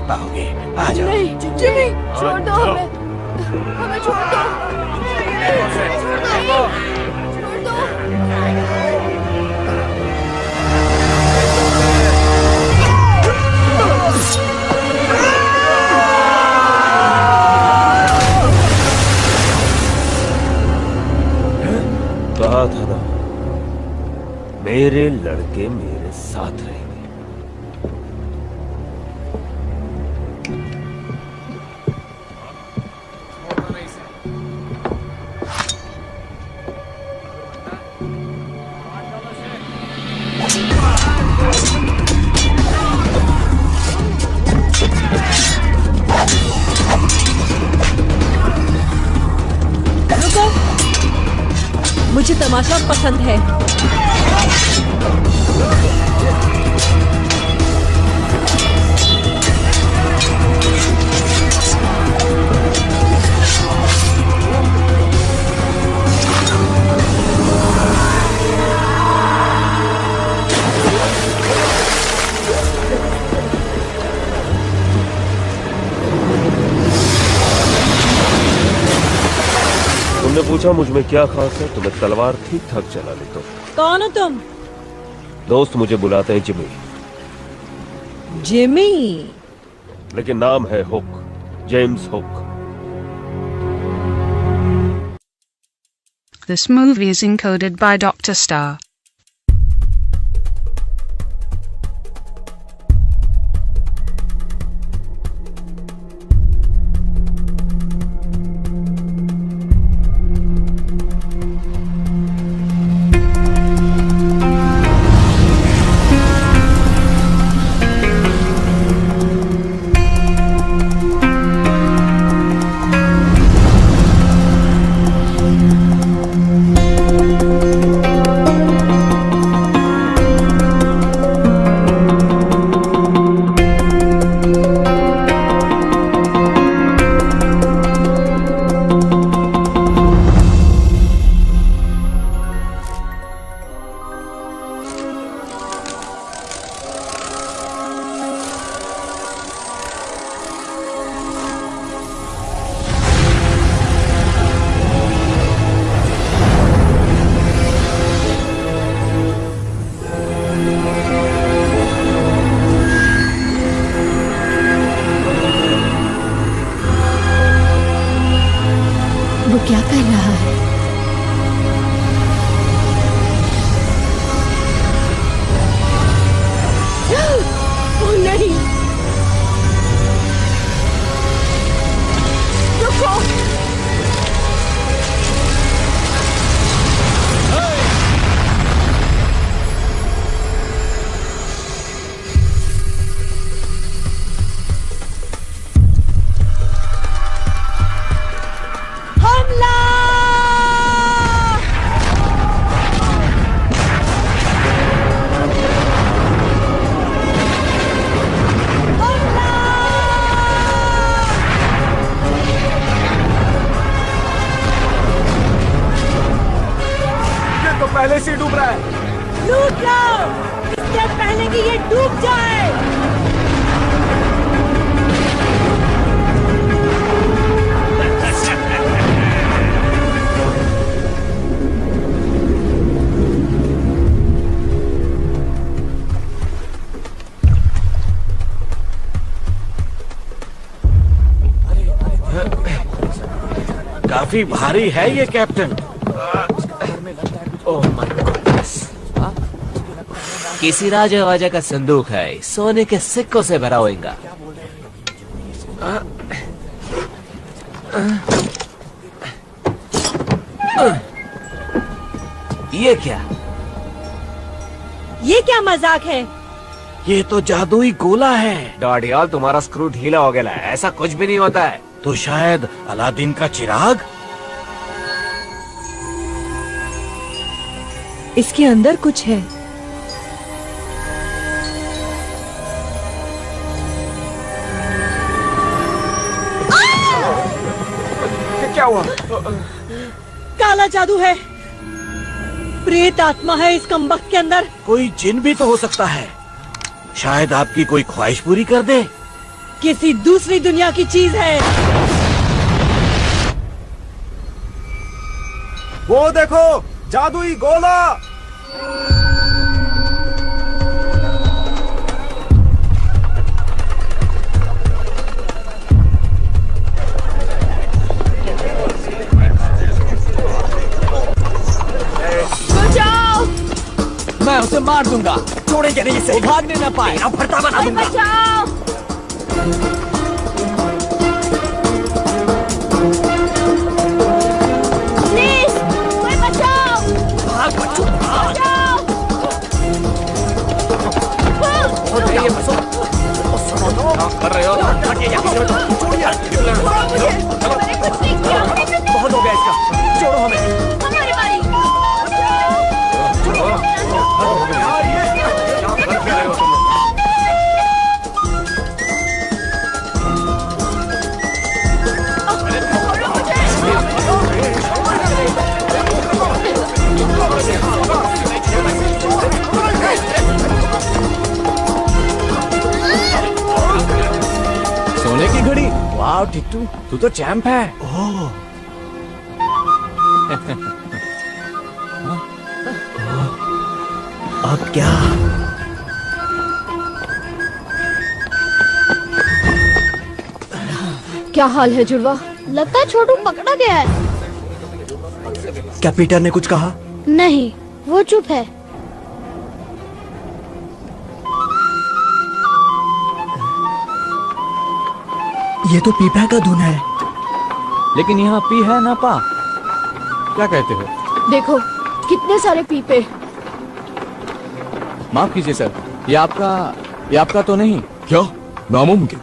पाओगे। आ जाओ। नहीं जिमी, छोड़ दो हमें, हमें छोड़ दो, छोड़ दो। कहा था ना, मेरे लड़के मेरे साथ रहेंगे। मुझे तमाशा पसंद है। तुमने पूछा मुझ में क्या खास है, तो मैं तलवार ठीक ठाक चला लेता हूँ। कौन हो तुम? दोस्त मुझे बुलाते हैं जिमी। जिमी? लेकिन नाम है hook, James hook. This movie is encoded by Dr. Star. वो क्या कर रहा है? ओ नहीं, रुको। पहले से डूब रहा है। लूट लो इससे पहले कि ये डूब जाए। काफी भारी है ये कैप्टन। Oh my goodness. किसी राजा वाजा का संदूक है, सोने के सिक्कों से भरा होगा। ये क्या? ये क्या मजाक है? ये तो जादुई गोला है। डॉडियल, तुम्हारा स्क्रू ढीला हो गया है। ऐसा कुछ भी नहीं होता है। तो शायद अलादीन का चिराग। इसके अंदर कुछ है। क्या हुआ? काला जादू है। प्रेत आत्मा है इस कमबख्त के अंदर। कोई जिन भी तो हो सकता है। शायद आपकी कोई ख्वाहिश पूरी कर दे। किसी दूसरी दुनिया की चीज है। वो देखो, जादुई गोला। बचाओ! मैं उसे मार दूंगा, छोड़ेंगे नहीं इसे। वो भागने न पाए। अब भरता बना दूंगा। बचाओ! प्लीज, कोई बचाओ! भाग बच्चों, भाग। बचाओ! ये बसो। सुनो तो। क्या कर रहे हो? हटिए यहाँ से। छोड़िए। चलो। मैंने कुछ नहीं किया। बहुत हो गया इसका। छोड़ो हमें। हमारी बारी। क्या कर रहे हो तुम लोग? सोने की घड़ी। वाह टिट्टू, तू तो चैंप है। अब क्या? क्या हाल है जुड़वा? लगता है छोटू पकड़ा गया है। क्या पीटर ने कुछ कहा? नहीं, वो चुप है। ये तो पीपा का धुन है। लेकिन यहाँ पी है ना पा। क्या कहते हो? देखो कितने सारे पीपे। माफ कीजिए सर, ये आपका तो नहीं। क्या? नामुमकिन।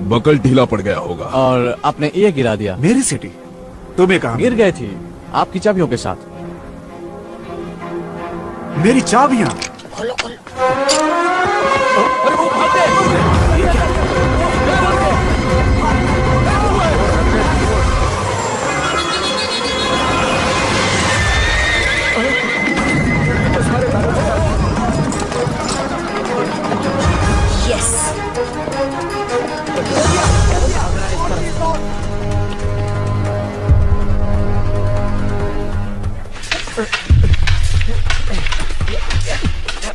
बकल ढीला पड़ गया होगा। और आपने ये गिरा दिया। मेरी सिटी तुम्हें कहा? गिर गई थी आपकी चाबियों के साथ। मेरी चाबियां?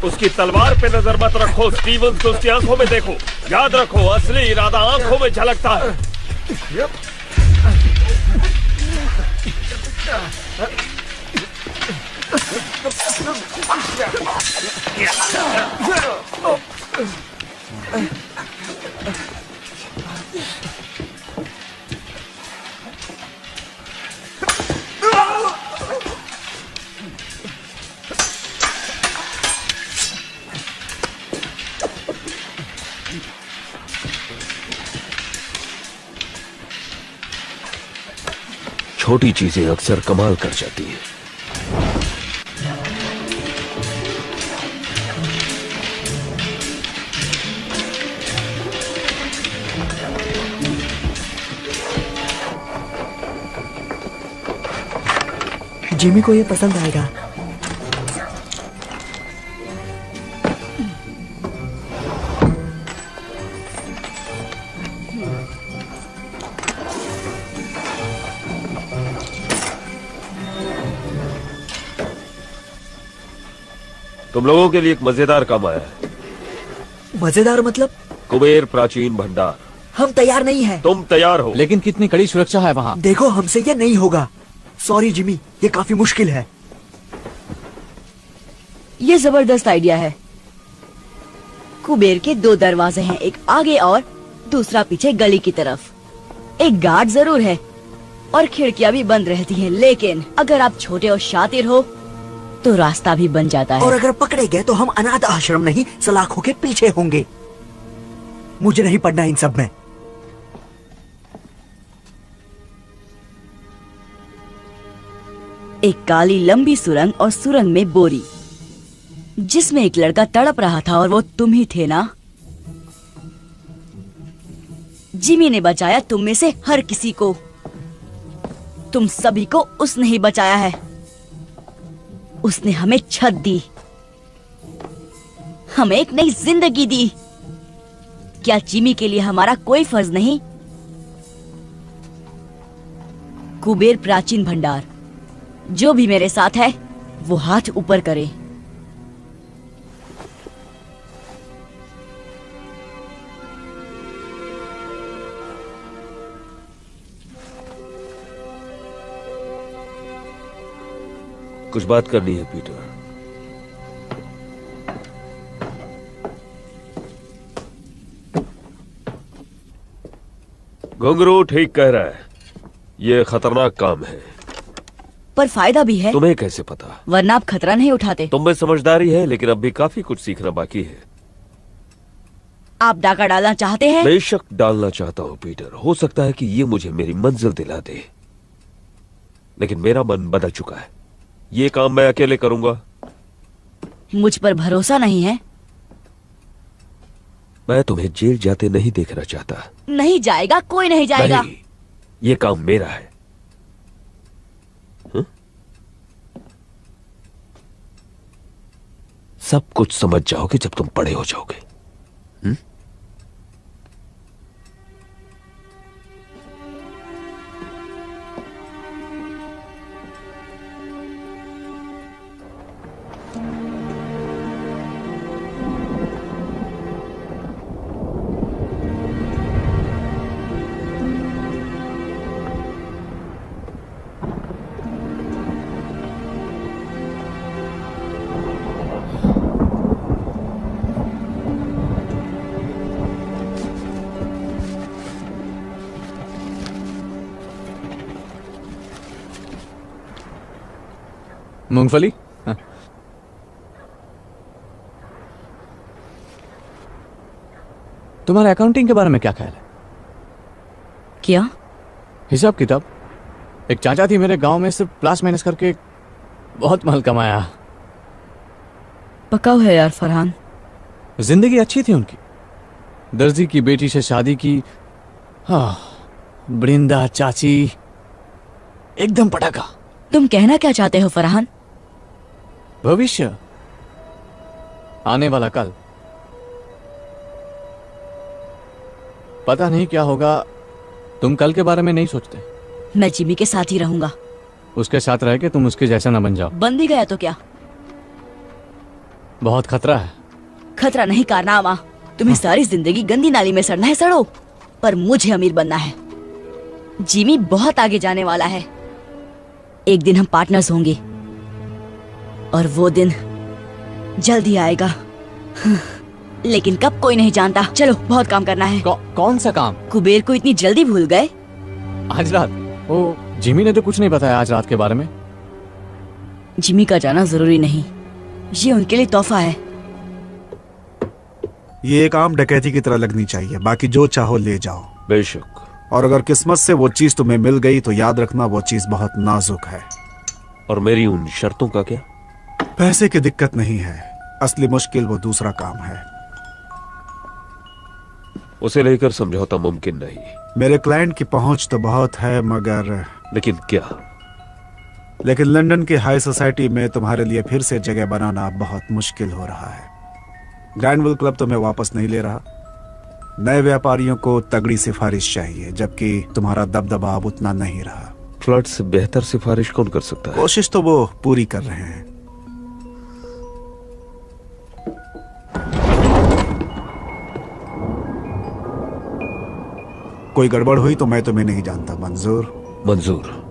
उसकी तलवार पे नजर मत रखो स्टीवंस, को उसकी आंखों में देखो। याद रखो, असली इरादा आंखों में झलकता है। छोटी चीजें अक्सर कमाल कर जाती है। जिमी को ये पसंद आएगा। तुम लोगों के लिए एक मजेदार काम आया है। मजेदार मतलब? कुबेर प्राचीन भंडार। हम तैयार नहीं हैं। तुम तैयार हो? लेकिन कितनी कड़ी सुरक्षा है वहाँ। देखो, हमसे ये नहीं होगा। सॉरी जिमी, ये काफी मुश्किल है। ये जबरदस्त आइडिया है। कुबेर के 2 दरवाजे हैं, एक आगे और दूसरा पीछे गली की तरफ। एक गार्ड जरूर है और खिड़कियां भी बंद रहती हैं, लेकिन अगर आप छोटे और शातिर हो तो रास्ता भी बन जाता है। और अगर पकड़े गए तो हम अनाथ आश्रम नहीं, सलाखों के पीछे होंगे। मुझे नहीं पढ़ना इन सब में। एक काली लंबी सुरंग और सुरंग में बोरी, जिसमें एक लड़का तड़प रहा था और वो तुम ही थे ना? जिमी ने बचाया तुम में से हर किसी को। तुम सभी को उसने ही बचाया है। उसने हमें छत दी, हमें एक नई जिंदगी दी। क्या जिमी के लिए हमारा कोई फर्ज नहीं? कुबेर प्राचीन भंडार, जो भी मेरे साथ है वो हाथ ऊपर करे। कुछ बात करनी है पीटर। घुंघरू ठीक कह रहा है, ये खतरनाक काम है। पर फायदा भी है। तुम्हें कैसे पता? वरना आप खतरा नहीं उठाते। तुम में समझदारी है, लेकिन अब भी काफी कुछ सीखना बाकी है। आप डाका डालना चाहते हैं? बेशक डालना चाहता हूँ पीटर। हो सकता है कि ये मुझे मेरी मंजिल दिला दे, लेकिन मेरा मन बदल चुका है। ये काम मैं अकेले करूंगा। मुझ पर भरोसा नहीं है? मैं तुम्हें जेल जाते नहीं देखना चाहता। नहीं जाएगा, कोई नहीं जाएगा। नहीं, ये काम मेरा है। हुँ? सब कुछ समझ जाओगे जब तुम बड़े हो जाओगे। हुँ? मूंगफली? हाँ। तुम्हारा अकाउंटिंग के बारे में क्या ख्याल है? क्या हिसाब किताब? एक चाचा थी मेरे गांव में, सिर्फ प्लस माइनस करके बहुत माल कमाया। पकाओ है यार फरहान। जिंदगी अच्छी थी उनकी। दर्जी की बेटी से शादी की। हाँ, बृंदा चाची एकदम पटाखा। तुम कहना क्या चाहते हो फरहान? भविष्य, आने वाला कल। पता नहीं क्या होगा। तुम कल के बारे में नहीं सोचते? मैं जिमी के साथ ही रहूंगा। उसके साथ रह के तुम उसके जैसा ना बन जाओ। बन भी गया तो क्या? बहुत खतरा है। खतरा नहीं कारनामा। तुम्हें सारी जिंदगी गंदी नाली में सड़ना है, सड़ो, पर मुझे अमीर बनना है। जिमी बहुत आगे जाने वाला है। एक दिन हम पार्टनर्स होंगे और वो दिन जल्द ही आएगा। लेकिन कब कोई नहीं जानता। चलो, बहुत काम करना है। कौन सा काम? कुबेर को इतनी जल्दी भूल गए? आज रात? ओ, जिमी ने तो कुछ नहीं बताया आज रात के बारे में। जिमी का जाना जरूरी नहीं, ये उनके लिए तोहफा है। ये एक आम डकैती की तरह लगनी चाहिए। बाकी जो चाहो ले जाओ। बेशक। और अगर किस्मत से वो चीज तुम्हें मिल गई तो याद रखना वो चीज बहुत नाजुक है। और मेरी उन शर्तों का क्या? पैसे की दिक्कत नहीं है, असली मुश्किल वो दूसरा काम है। उसे लेकर समझौता मुमकिन नहीं। मेरे क्लाइंट की पहुंच तो बहुत है, मगर लेकिन क्या? लेकिन लंदन की हाई सोसाइटी में तुम्हारे लिए फिर से जगह बनाना बहुत मुश्किल हो रहा है। ग्रैंडविल क्लब तुम्हें वापस नहीं ले रहा। नए व्यापारियों को तगड़ी सिफारिश चाहिए, जबकि तुम्हारा दबदबा अब उतना नहीं रहा। फ्लड से बेहतर सिफारिश कौन कर सकता है? कोशिश तो वो पूरी कर रहे हैं। कोई गड़बड़ हुई तो मैं तुम्हें नहीं जानता। मंजूर? मंजूर।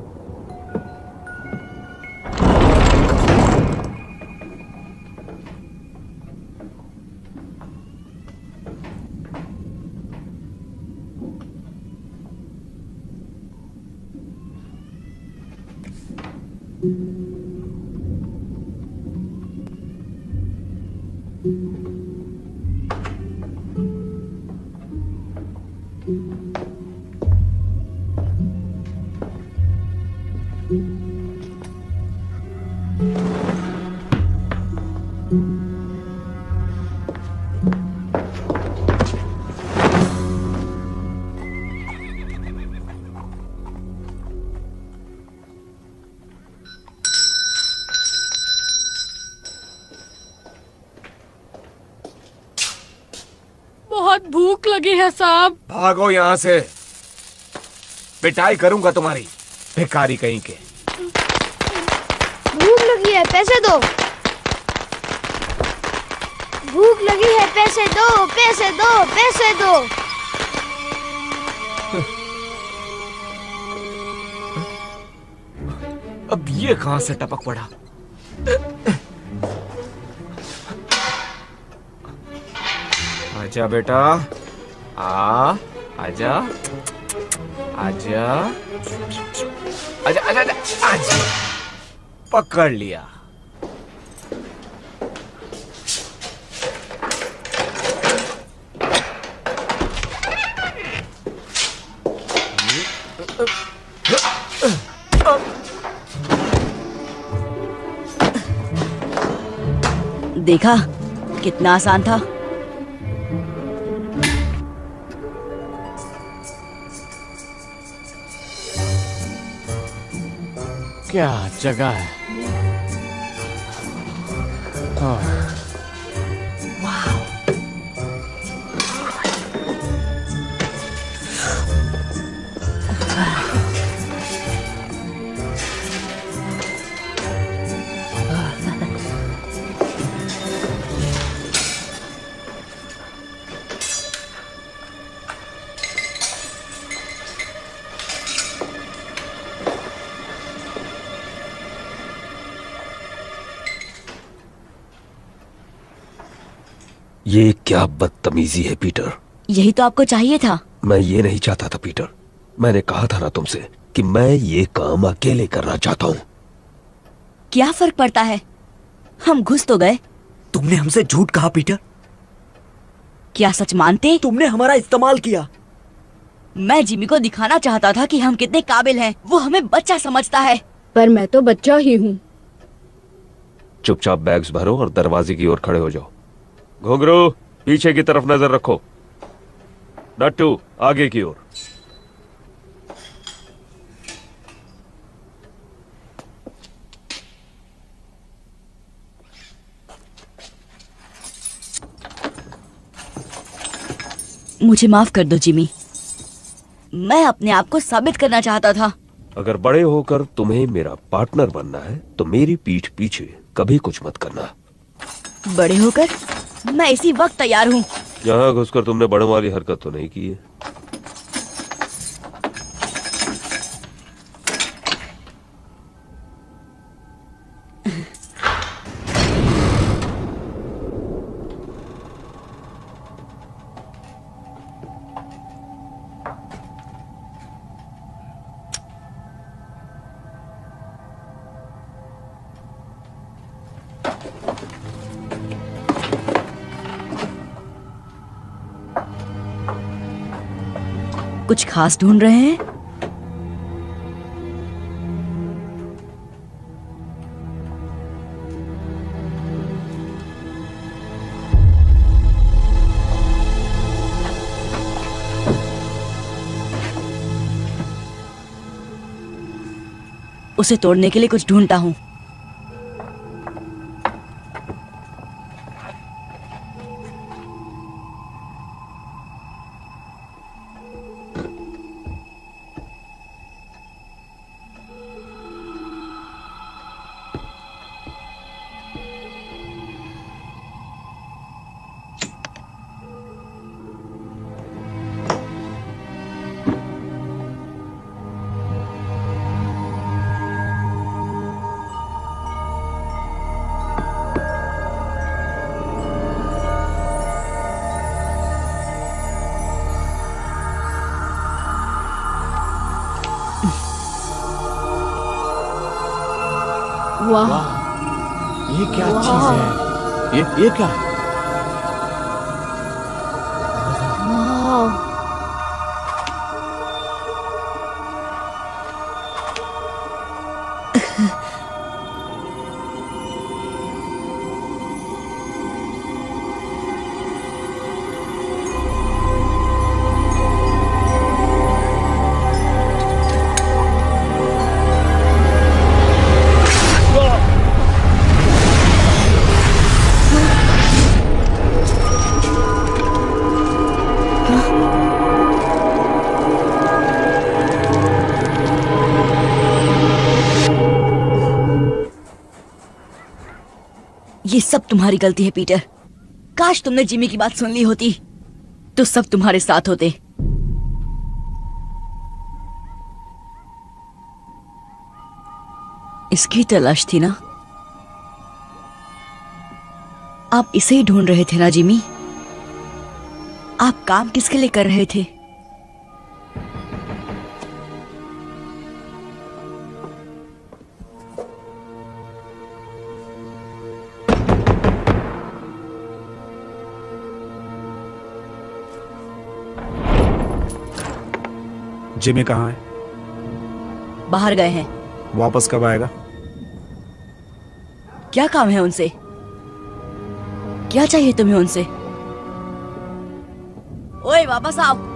भूख लगी है साहब। भागो यहाँ से, पिटाई करूंगा तुम्हारी, भिखारी कहीं के। भूख लगी है, पैसे दो। भूख लगी है, पैसे दो, पैसे दो, पैसे दो। अब ये कहां से टपक पड़ा? आजा बेटा, आजा, आजा, आजा, आजा, आजा, पकड़ लिया। देखा कितना आसान था। क्या जगह है। ये क्या बदतमीजी है पीटर। यही तो आपको चाहिए था। मैं ये नहीं चाहता था पीटर। मैंने कहा था ना तुमसे कि मैं ये काम अकेले करना चाहता हूँ। क्या फर्क पड़ता है, हम घुस तो गए। तुमने हमसे झूठ कहा पीटर। क्या सच मानते? तुमने हमारा इस्तेमाल किया। मैं जिमी को दिखाना चाहता था कि हम कितने काबिल हैं। वो हमें बच्चा समझता है। पर मैं तो बच्चा ही हूँ। चुपचाप बैग्स भरो और दरवाजे की ओर खड़े हो जाओ। घुंघरू, पीछे की तरफ नजर रखो। नट्टू, आगे की ओर। मुझे माफ कर दो जिमी। मैं अपने आप को साबित करना चाहता था। अगर बड़े होकर तुम्हें मेरा पार्टनर बनना है तो मेरी पीठ पीछे कभी कुछ मत करना। बड़े होकर मैं इसी वक्त तैयार हूँ। यहाँ घुसकर तुमने बड़ों वाली हरकत तो नहीं की है। कुछ खास ढूंढ रहे हैं? उसे तोड़ने के लिए कुछ ढूंढता हूं। वाह, ये क्या चीज है। ये क्या है? ये सब तुम्हारी गलती है पीटर। काश तुमने जिमी की बात सुन ली होती तो सब तुम्हारे साथ होते। इसकी तलाश थी ना? आप इसे ही ढूंढ रहे थे ना जिमी? आप काम किसके लिए कर रहे थे? जिमी कहाँ है? बाहर गए हैं। वापस कब आएगा? क्या काम है उनसे? क्या चाहिए तुम्हें उनसे? ओए वापस आओ।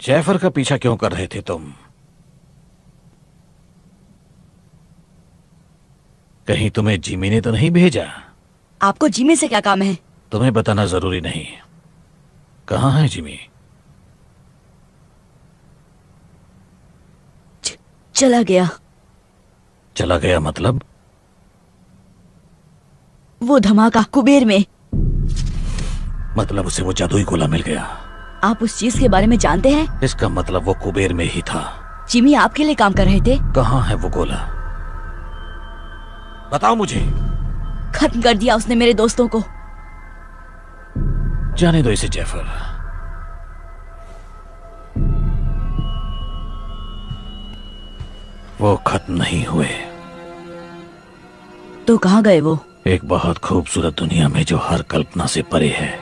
जैफर का पीछा क्यों कर रहे थे तुम? कहीं तुम्हें जिमी ने तो नहीं भेजा? आपको जिमी से क्या काम है? तुम्हें बताना जरूरी नहीं। कहाँ है जिमी? चला गया। चला गया मतलब? वो धमाका कुबेर में। मतलब उसे वो जादुई गोला मिल गया। आप उस चीज के बारे में जानते हैं? इसका मतलब वो कुबेर में ही था। जिमी आपके लिए काम कर रहे थे। कहाँ है वो गोला? बताओ मुझे। खत्म कर दिया उसने मेरे दोस्तों को। जाने दो इसे जैफर। वो खत्म नहीं हुए। तो कहाँ गए वो? एक बहुत खूबसूरत दुनिया में जो हर कल्पना से परे है।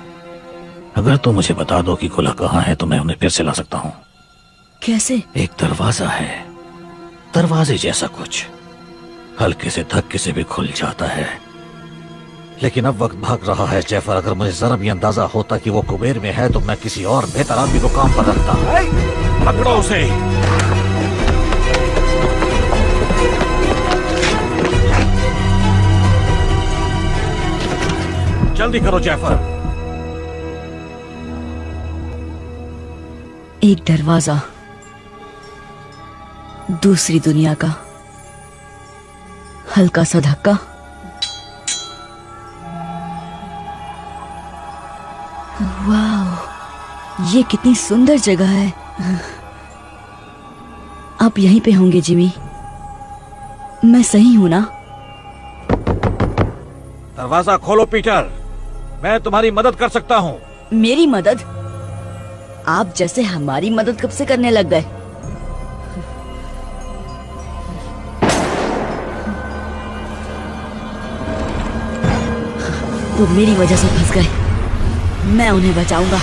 अगर तुम मुझे बता दो कि गोला कहाँ है तो मैं उन्हें फिर से ला सकता हूँ। कैसे? एक दरवाजा है, दरवाजे जैसा कुछ, हल्के से धक्के से भी खुल जाता है। लेकिन अब वक्त भाग रहा है जैफर। अगर मुझे जरा भी अंदाजा होता कि वो कुबेर में है तो मैं किसी और बेहतर आदमी को काम पर रखता। पकड़ो उसे। जल्दी करो जैफर। एक दरवाजा, दूसरी दुनिया का, हल्का सा धक्का, वाह, ये कितनी सुंदर जगह है। आप यहीं पे होंगे जिमी? मैं सही हूं ना? दरवाजा खोलो पीटर, मैं तुम्हारी मदद कर सकता हूँ। मेरी मदद? आप जैसे हमारी मदद कब से करने लग गए? वो मेरी वजह से फंस गए। मैं उन्हें बचाऊंगा।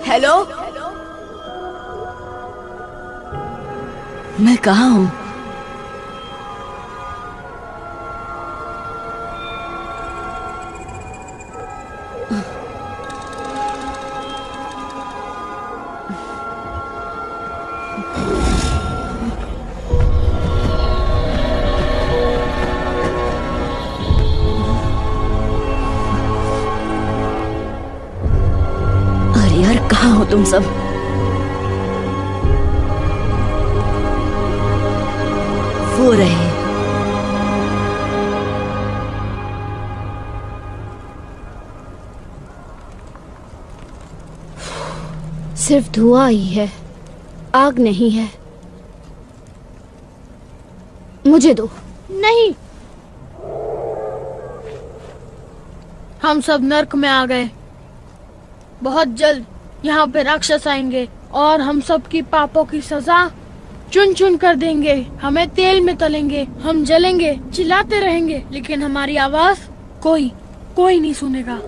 हेलो, मैं कहाँ हूँ? अरे यार, कहाँ हो तुम सब? वो रहे। सिर्फ धुआं ही है, आग नहीं है। मुझे दो। नहीं, हम सब नर्क में आ गए। बहुत जल्द यहाँ पे राक्षस आएंगे और हम सब की पापों की सजा चुन चुन कर देंगे। हमें तेल में तलेंगे, हम जलेंगे, चिल्लाते रहेंगे, लेकिन हमारी आवाज कोई नहीं सुनेगा।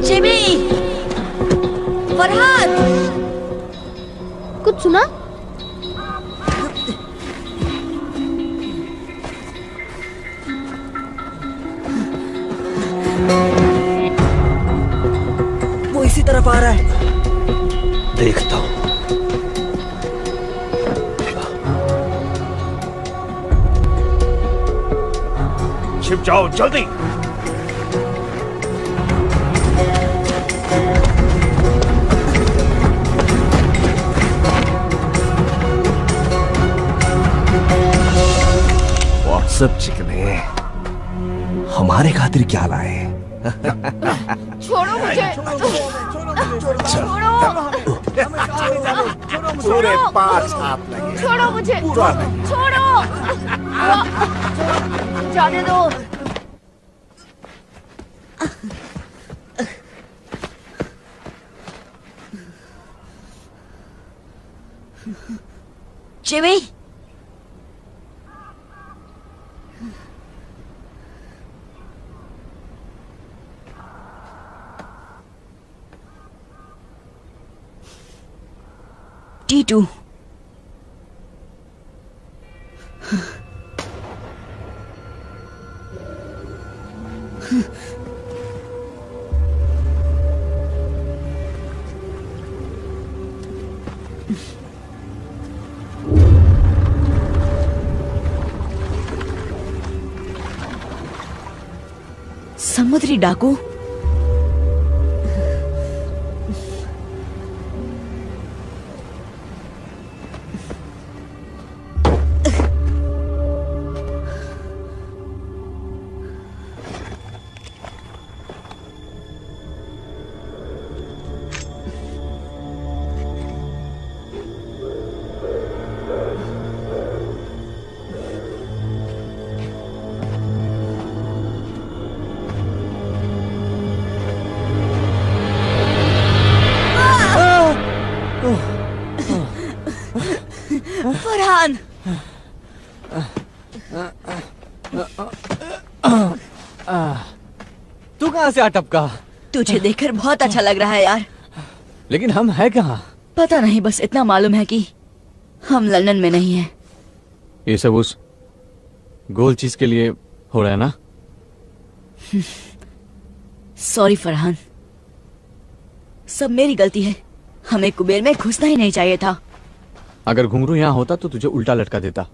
जिमी, फरहान, कुछ सुना? वो इसी तरफ आ रहा है। देखता हूँ। छिप जाओ जल्दी। सब चिकने हमारे खातिर क्या लाए? छोड़ो मुझे। पूरे 5 हाथ लगे। छोड़ो मुझे। छोड़ो। जाने दो। Jimmy, T2। समुद्री डाकू। फरहान, तू कहाँ से आ टपका? तुझे देखकर बहुत अच्छा लग रहा है यार। लेकिन हम हैं कहाँ? पता नहीं, बस इतना मालूम है कि हम लंदन में नहीं हैं। ये सब उस गोल चीज के लिए हो रहा है ना? सॉरी फरहान, सब मेरी गलती है। हमें कुबेर में घुसना ही नहीं चाहिए था। अगर घुंघरू यहाँ होता तो तुझे उल्टा लटका देता।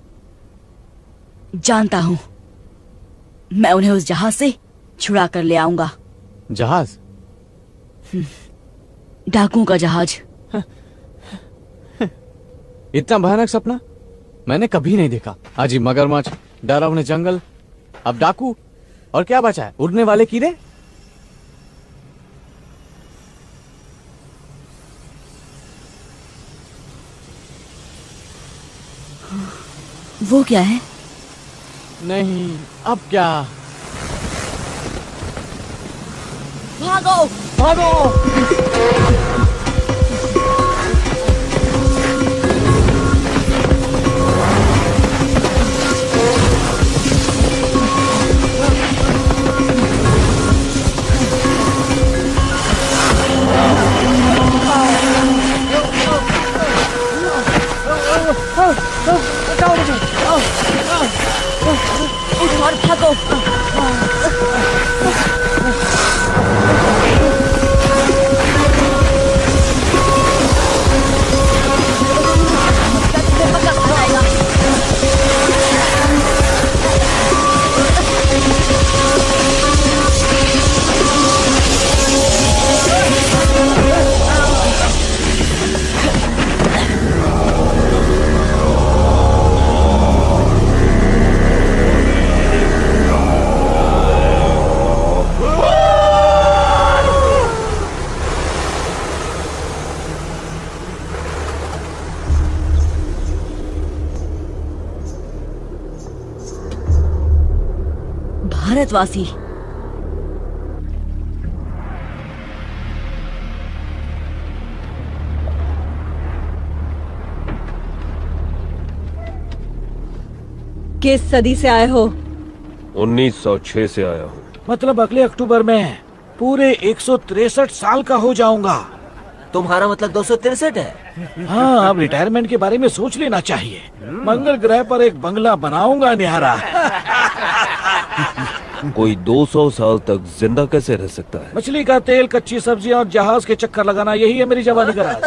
जानता हूँ, मैं उन्हें उस जहाज से छुड़ा कर ले आऊंगा। जहाज? डाकुओं का जहाज। इतना भयानक सपना मैंने कभी नहीं देखा। अजी मगरमच्छ, डरावने जंगल, अब डाकू, और क्या बचा है? उड़ने वाले कीड़े। वो क्या है? नहीं, अब क्या? भागो भागो। भारतवासी। किस सदी से आए हो? 1906 से आया हूँ। मतलब अगले अक्टूबर में पूरे 163 साल का हो जाऊंगा। तुम्हारा मतलब 263 है? हाँ, अब रिटायरमेंट के बारे में सोच लेना चाहिए। मंगल ग्रह पर एक बंगला बनाऊंगा न्यारा। कोई 200 साल तक जिंदा कैसे रह सकता है? मछली का तेल, कच्ची सब्जियां और जहाज के चक्कर लगाना, यही है मेरी जवानी का राज।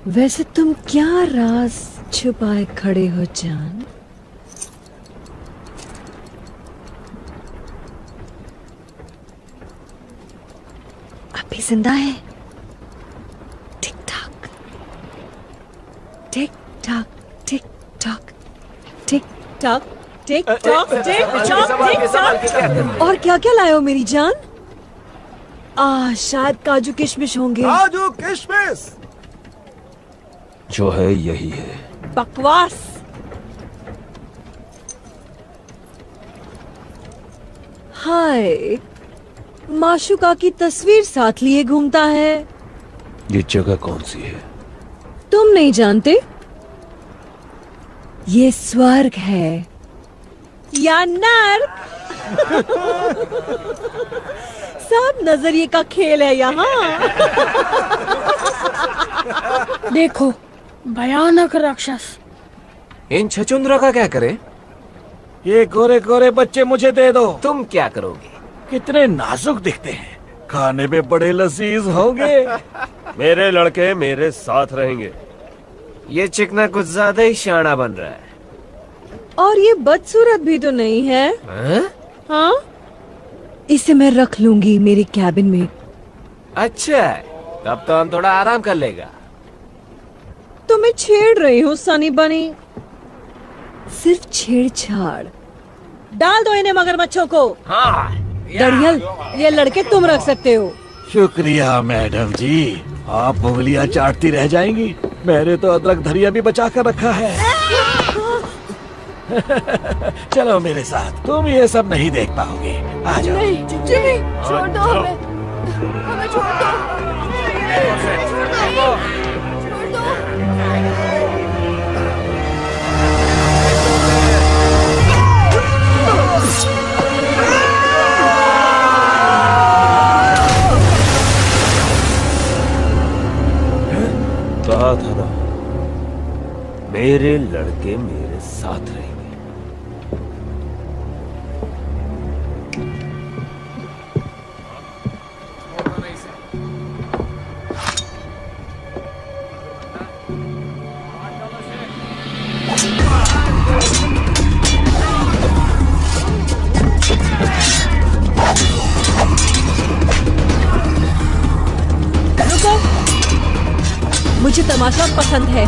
वैसे तुम क्या राज छुपाए खड़े हो जान? अभी जिंदा है? Tick tock tick tock tick tock tick tock tick tock tick tock tick tock. और क्या क्या लाए हो मेरी जान? शायद काजू किशमिश होंगे। काजू किशमिश जो है यही है। बकवास। हाय, माशुका की तस्वीर साथ लिए घूमता है। ये जगह कौन सी है? तुम नहीं जानते? ये स्वर्ग है या नर्क। सब नजरिए का खेल है यहाँ। देखो, भयानक राक्षस। इन छचुंद्रों का क्या करें? ये गोरे गोरे बच्चे मुझे दे दो। तुम क्या करोगे? कितने नाजुक दिखते हैं, खाने में बड़े लजीज होंगे। मेरे लड़के मेरे साथ रहेंगे। ये चिकना कुछ ज्यादा ही शाना बन रहा है। और ये बदसूरत भी तो नहीं है। हाँ? इसे मैं रख लूंगी मेरे कैबिन में। अच्छा, तब तो हम थोड़ा आराम कर लेगा। तो मैं छेड़ रही हूँ सनी बनी। सिर्फ छेड़छाड़। डाल दो इन्हें मगरमच्छों को। हाँ। दड़ियल, ये लड़के तुम रख सकते हो। शुक्रिया मैडम जी, आप उंगलियां चाटती रह जाएंगी। मैंने तो अदरक धरिया भी बचा कर रखा है। चलो मेरे साथ, तुम ये सब नहीं देख पाओगे। आ जाओ। नहीं, जिमी, छोड़ दो हमें। हमें छोड़ दो। छोड़ दो। कहा था ना, मेरे लड़के मेरे साथ रहेंगे। रुको, मुझे तमाशा पसंद है।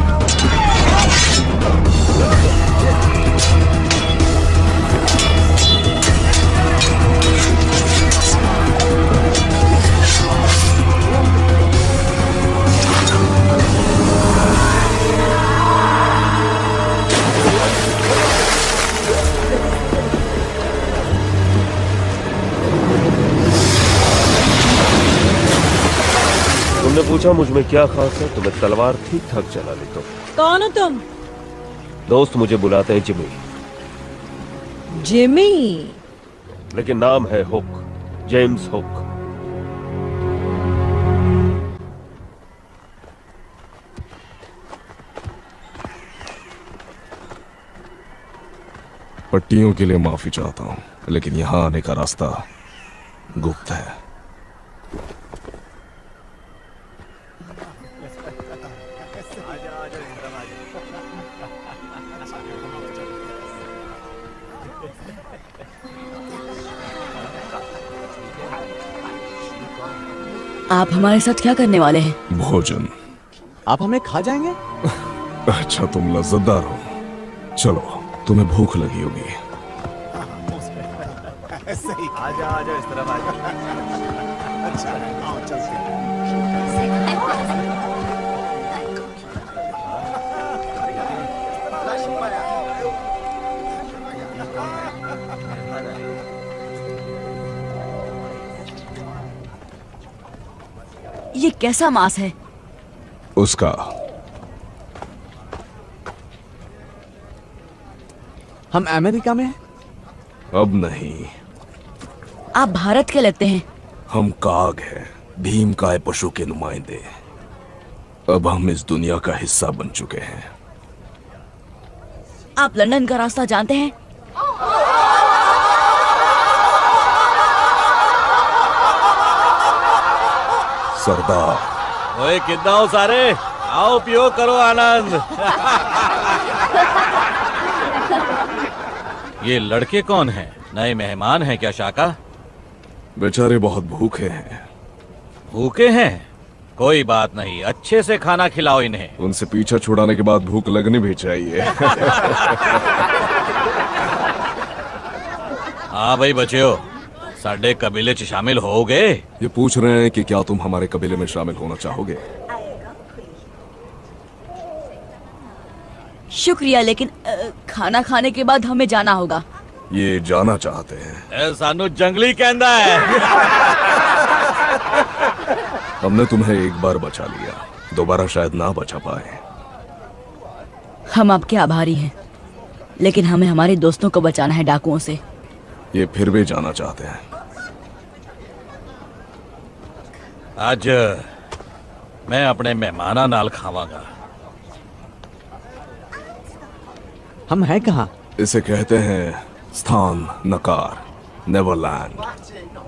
तुमने पूछा मुझ में क्या खास है, तो मैं तलवार ठीक ठाक चला लेता हूँ। कौन हो तुम? दोस्त मुझे बुलाते हैं जिमी। जिमी? लेकिन नाम है हुक, जेम्स हुक। पट्टियों के लिए माफी चाहता हूँ, लेकिन यहाँ आने का रास्ता गुप्त है। आप हमारे साथ क्या करने वाले हैं? भोजन। आप हमें खा जाएंगे? अच्छा, तुम लज्जतदार हो। चलो, तुम्हें भूख लगी होगी। सही। आजा आजा, इस तरफ आजा। अच्छा, आओ चलते हैं। ये कैसा मांस है? उसका। हम अमेरिका में हैं? अब नहीं। आप भारत के लगते हैं। हम काग हैं, भीम काय पशु के नुमाइंदे। अब हम इस दुनिया का हिस्सा बन चुके हैं। आप लंदन का रास्ता जानते हैं? सरदार। ओए कितना हो सारे, आओ पियो करो आनंद। ये लड़के कौन हैं? नए मेहमान हैं क्या शाका? बेचारे बहुत भूखे हैं। भूखे हैं? कोई बात नहीं, अच्छे से खाना खिलाओ इन्हें। उनसे पीछा छुड़ाने के बाद भूख लगनी भी चाहिए। हाँ भाई बच्चों, साडे कबीले च शामिल होगे? ये पूछ रहे हैं कि क्या तुम हमारे कबीले में शामिल होना चाहोगे? शुक्रिया, लेकिन खाना खाने के बाद हमें जाना होगा। ये जाना चाहते हैं। सानू जंगली कहंदा है। हमने तुम्हें एक बार बचा लिया, दोबारा शायद ना बचा पाए। हम आपके आभारी हैं, लेकिन हमें हमारे दोस्तों को बचाना है डाकुओं से। ये फिर भी जाना चाहते हैं। आज मैं अपने मेहमाना नाल खावांगा। हम हैं कहाँ? इसे कहते हैं स्थान नकार, नेवरलैंड।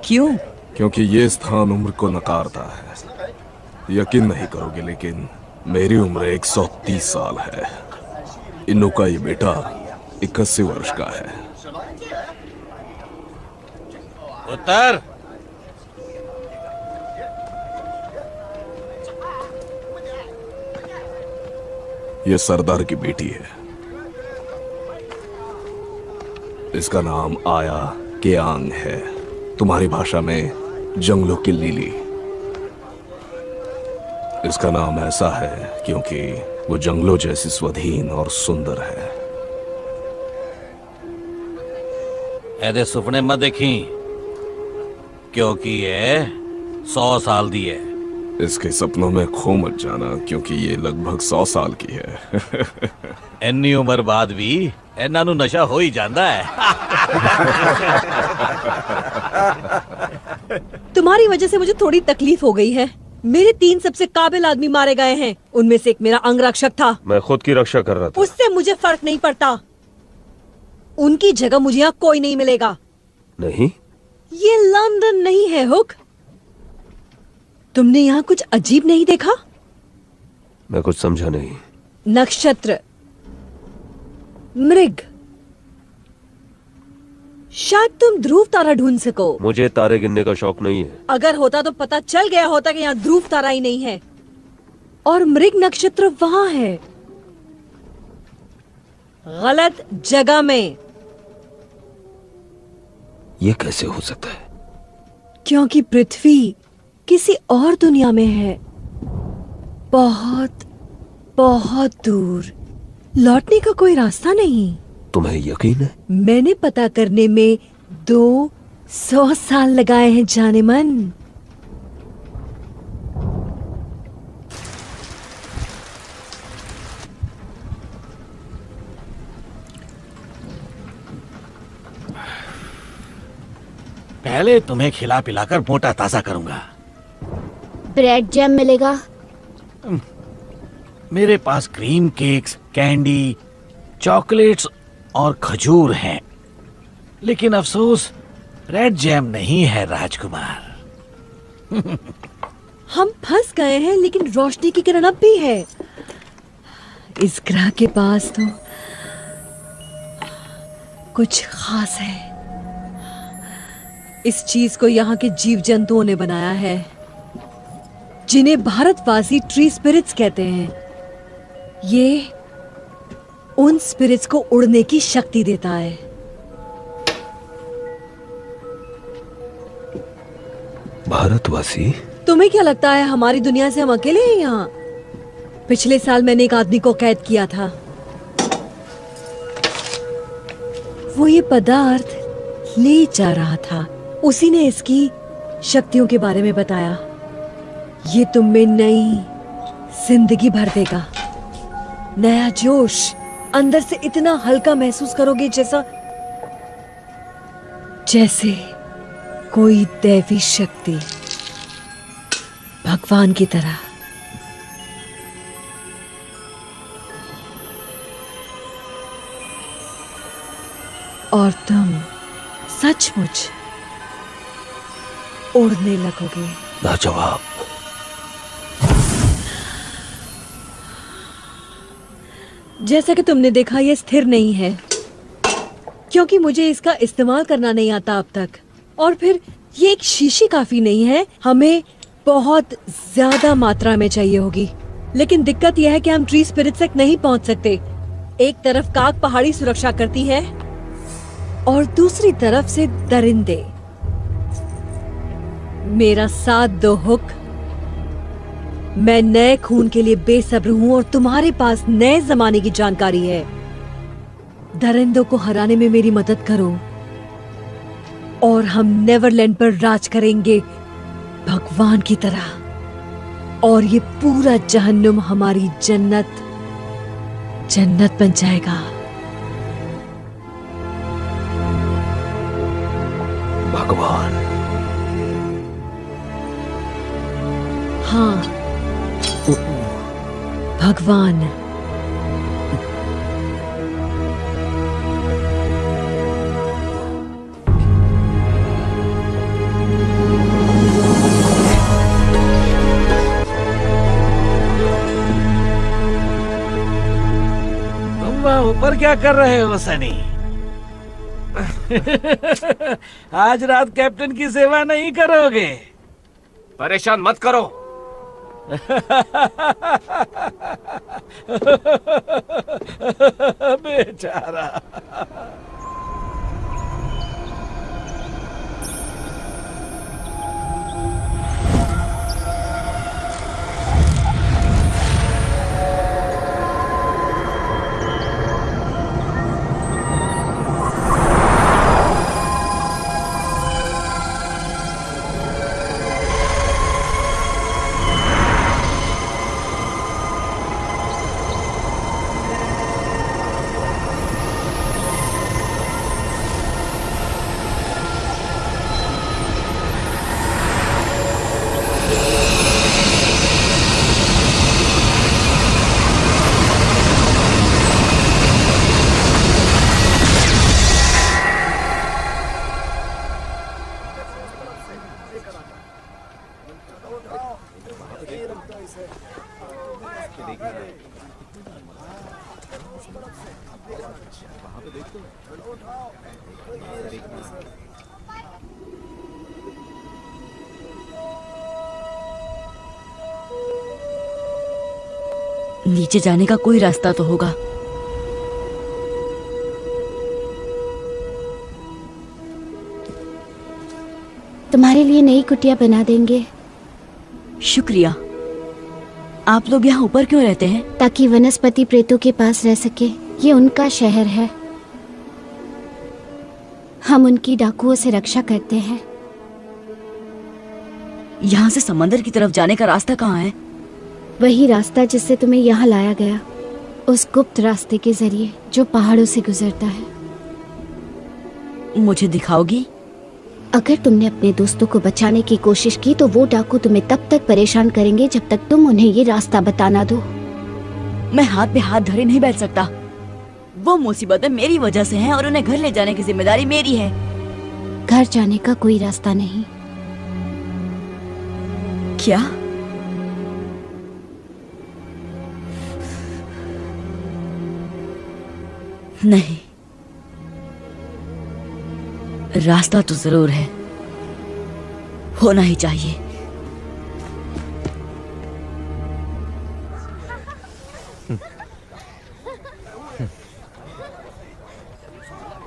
क्यों? क्योंकि ये स्थान उम्र को नकारता है। यकीन नहीं करोगे, लेकिन मेरी उम्र 130 साल है। इन्नू का ये बेटा 81 वर्ष का है। उत्तर। ये सरदार की बेटी है। इसका नाम आया केआंग है, तुम्हारी भाषा में जंगलों की लिली। इसका नाम ऐसा है क्योंकि वो जंगलों जैसी स्वाधीन और सुंदर है। ऐदे सुपने मत देखी, क्योंकि ये 100 साल दी है। इसके सपनों में खो मत जाना, क्योंकि ये लगभग 100 साल की है। इन्नी उम्र बाद भी इन्हां नूं नशा हो ही जाता है। तुम्हारी वजह से मुझे थोड़ी तकलीफ हो गई है। मेरे 3 सबसे काबिल आदमी मारे गए हैं, उनमें से एक मेरा अंगरक्षक था। मैं खुद की रक्षा कर रहा था। उससे मुझे फर्क नहीं पड़ता। उनकी जगह मुझे यहाँ कोई नहीं मिलेगा। नहीं, ये लंदन नहीं है हुक। तुमने यहाँ कुछ अजीब नहीं देखा? मैं कुछ समझा नहीं। नक्षत्र, मृग, शायद तुम ध्रुव तारा ढूंढ सको। मुझे तारे गिनने का शौक नहीं है। अगर होता तो पता चल गया होता कि यहाँ ध्रुव तारा ही नहीं है और मृग नक्षत्र वहां है, गलत जगह में। ये कैसे हो सकता है? क्योंकि पृथ्वी किसी और दुनिया में है, बहुत बहुत दूर। लौटने का कोई रास्ता नहीं। तुम्हें यकीन है? मैंने पता करने में 200 साल लगाए हैं जाने मन। पहले तुम्हें खिला पिलाकर मोटा ताजा करूंगा। ब्रेड जैम मिलेगा? मेरे पास क्रीम केक्स, कैंडी, चॉकलेट्स और खजूर हैं, लेकिन अफसोस रेड जैम नहीं है राजकुमार। हम फंस गए हैं, लेकिन रोशनी की किरण अब भी है। इस ग्रह के पास तो कुछ खास है। इस चीज को यहाँ के जीव जंतुओं ने बनाया है, जिन्हें भारतवासी ट्री स्पिरिट्स कहते हैं। ये उन स्पिरिट्स को उड़ने की शक्ति देता है। भारतवासी? तुम्हें क्या लगता है हमारी दुनिया से हम अकेले हैं यहाँ? पिछले साल मैंने एक आदमी को कैद किया था। वो ये पदार्थ ले जा रहा था। उसी ने इसकी शक्तियों के बारे में बताया। ये तुम में नई जिंदगी भर देगा, नया जोश। अंदर से इतना हल्का महसूस करोगे जैसे कोई दैवी शक्ति, भगवान की तरह। और तुम सचमुच उड़ने लगोगे। लाजवाब। जैसा कि तुमने देखा, ये स्थिर नहीं है क्योंकि मुझे इसका इस्तेमाल करना नहीं आता अब तक। और फिर ये एक शीशी काफी नहीं है, हमें बहुत ज्यादा मात्रा में चाहिए होगी। लेकिन दिक्कत यह है कि हम ट्री स्पिरिट्स तक नहीं पहुंच सकते। एक तरफ काक पहाड़ी सुरक्षा करती है और दूसरी तरफ से दरिंदे। मेरा साथ दो हुक। मैं नए खून के लिए बेसब्र हूं और तुम्हारे पास नए जमाने की जानकारी है। दरिंदों को हराने में मेरी मदद करो और हम नेवरलैंड पर राज करेंगे भगवान की तरह। और ये पूरा जहन्नुम हमारी जन्नत बन जाएगा। भगवान। हाँ, भगवान। तुम वहाँ ऊपर क्या कर रहे हो सनी? आज रात कैप्टन की सेवा नहीं करोगे? परेशान मत करो। बेचारा। नीचे जाने का कोई रास्ता तो होगा। तुम्हारे लिए नई कुटिया बना देंगे। शुक्रिया। आप लोग यहाँ ऊपर क्यों रहते हैं? ताकि वनस्पति प्रेतों के पास रह सके। ये उनका शहर है। हम उनकी डाकुओं से रक्षा करते हैं। यहाँ से समंदर की तरफ जाने का रास्ता कहाँ है? वही रास्ता जिससे तुम्हें यहाँ लाया गया, उस गुप्त रास्ते के जरिए जो पहाड़ों से गुजरता है। मुझे दिखाओगी? अगर तुमने अपने दोस्तों को बचाने की कोशिश की तो वो डाकू तुम्हें तब तक परेशान करेंगे जब तक तुम उन्हें ये रास्ता बताना दो। मैं हाथ पे हाथ धरे नहीं बैठ सकता। वो मुसीबतें मेरी वजह से हैं और उन्हें घर ले जाने की जिम्मेदारी मेरी है। घर जाने का कोई रास्ता नहीं। क्या? नहीं, रास्ता तो जरूर है, होना ही चाहिए।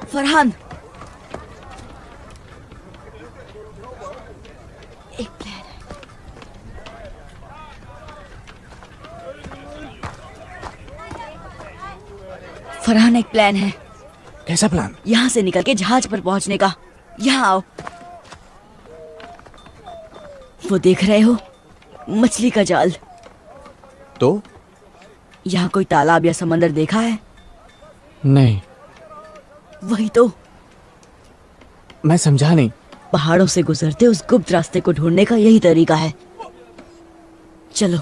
फरहान, एक प्लान है। फरहान, एक प्लान है। कैसा प्लान? यहाँ से निकल के जहाज पर पहुंचने का। यहाँ आओ। वो देख रहे हो? मछली का जाल। तो यहाँ कोई तालाब या समंदर देखा है? नहीं। वही तो। मैं समझा नहीं। पहाड़ों से गुजरते उस गुप्त रास्ते को ढूंढने का यही तरीका है। चलो।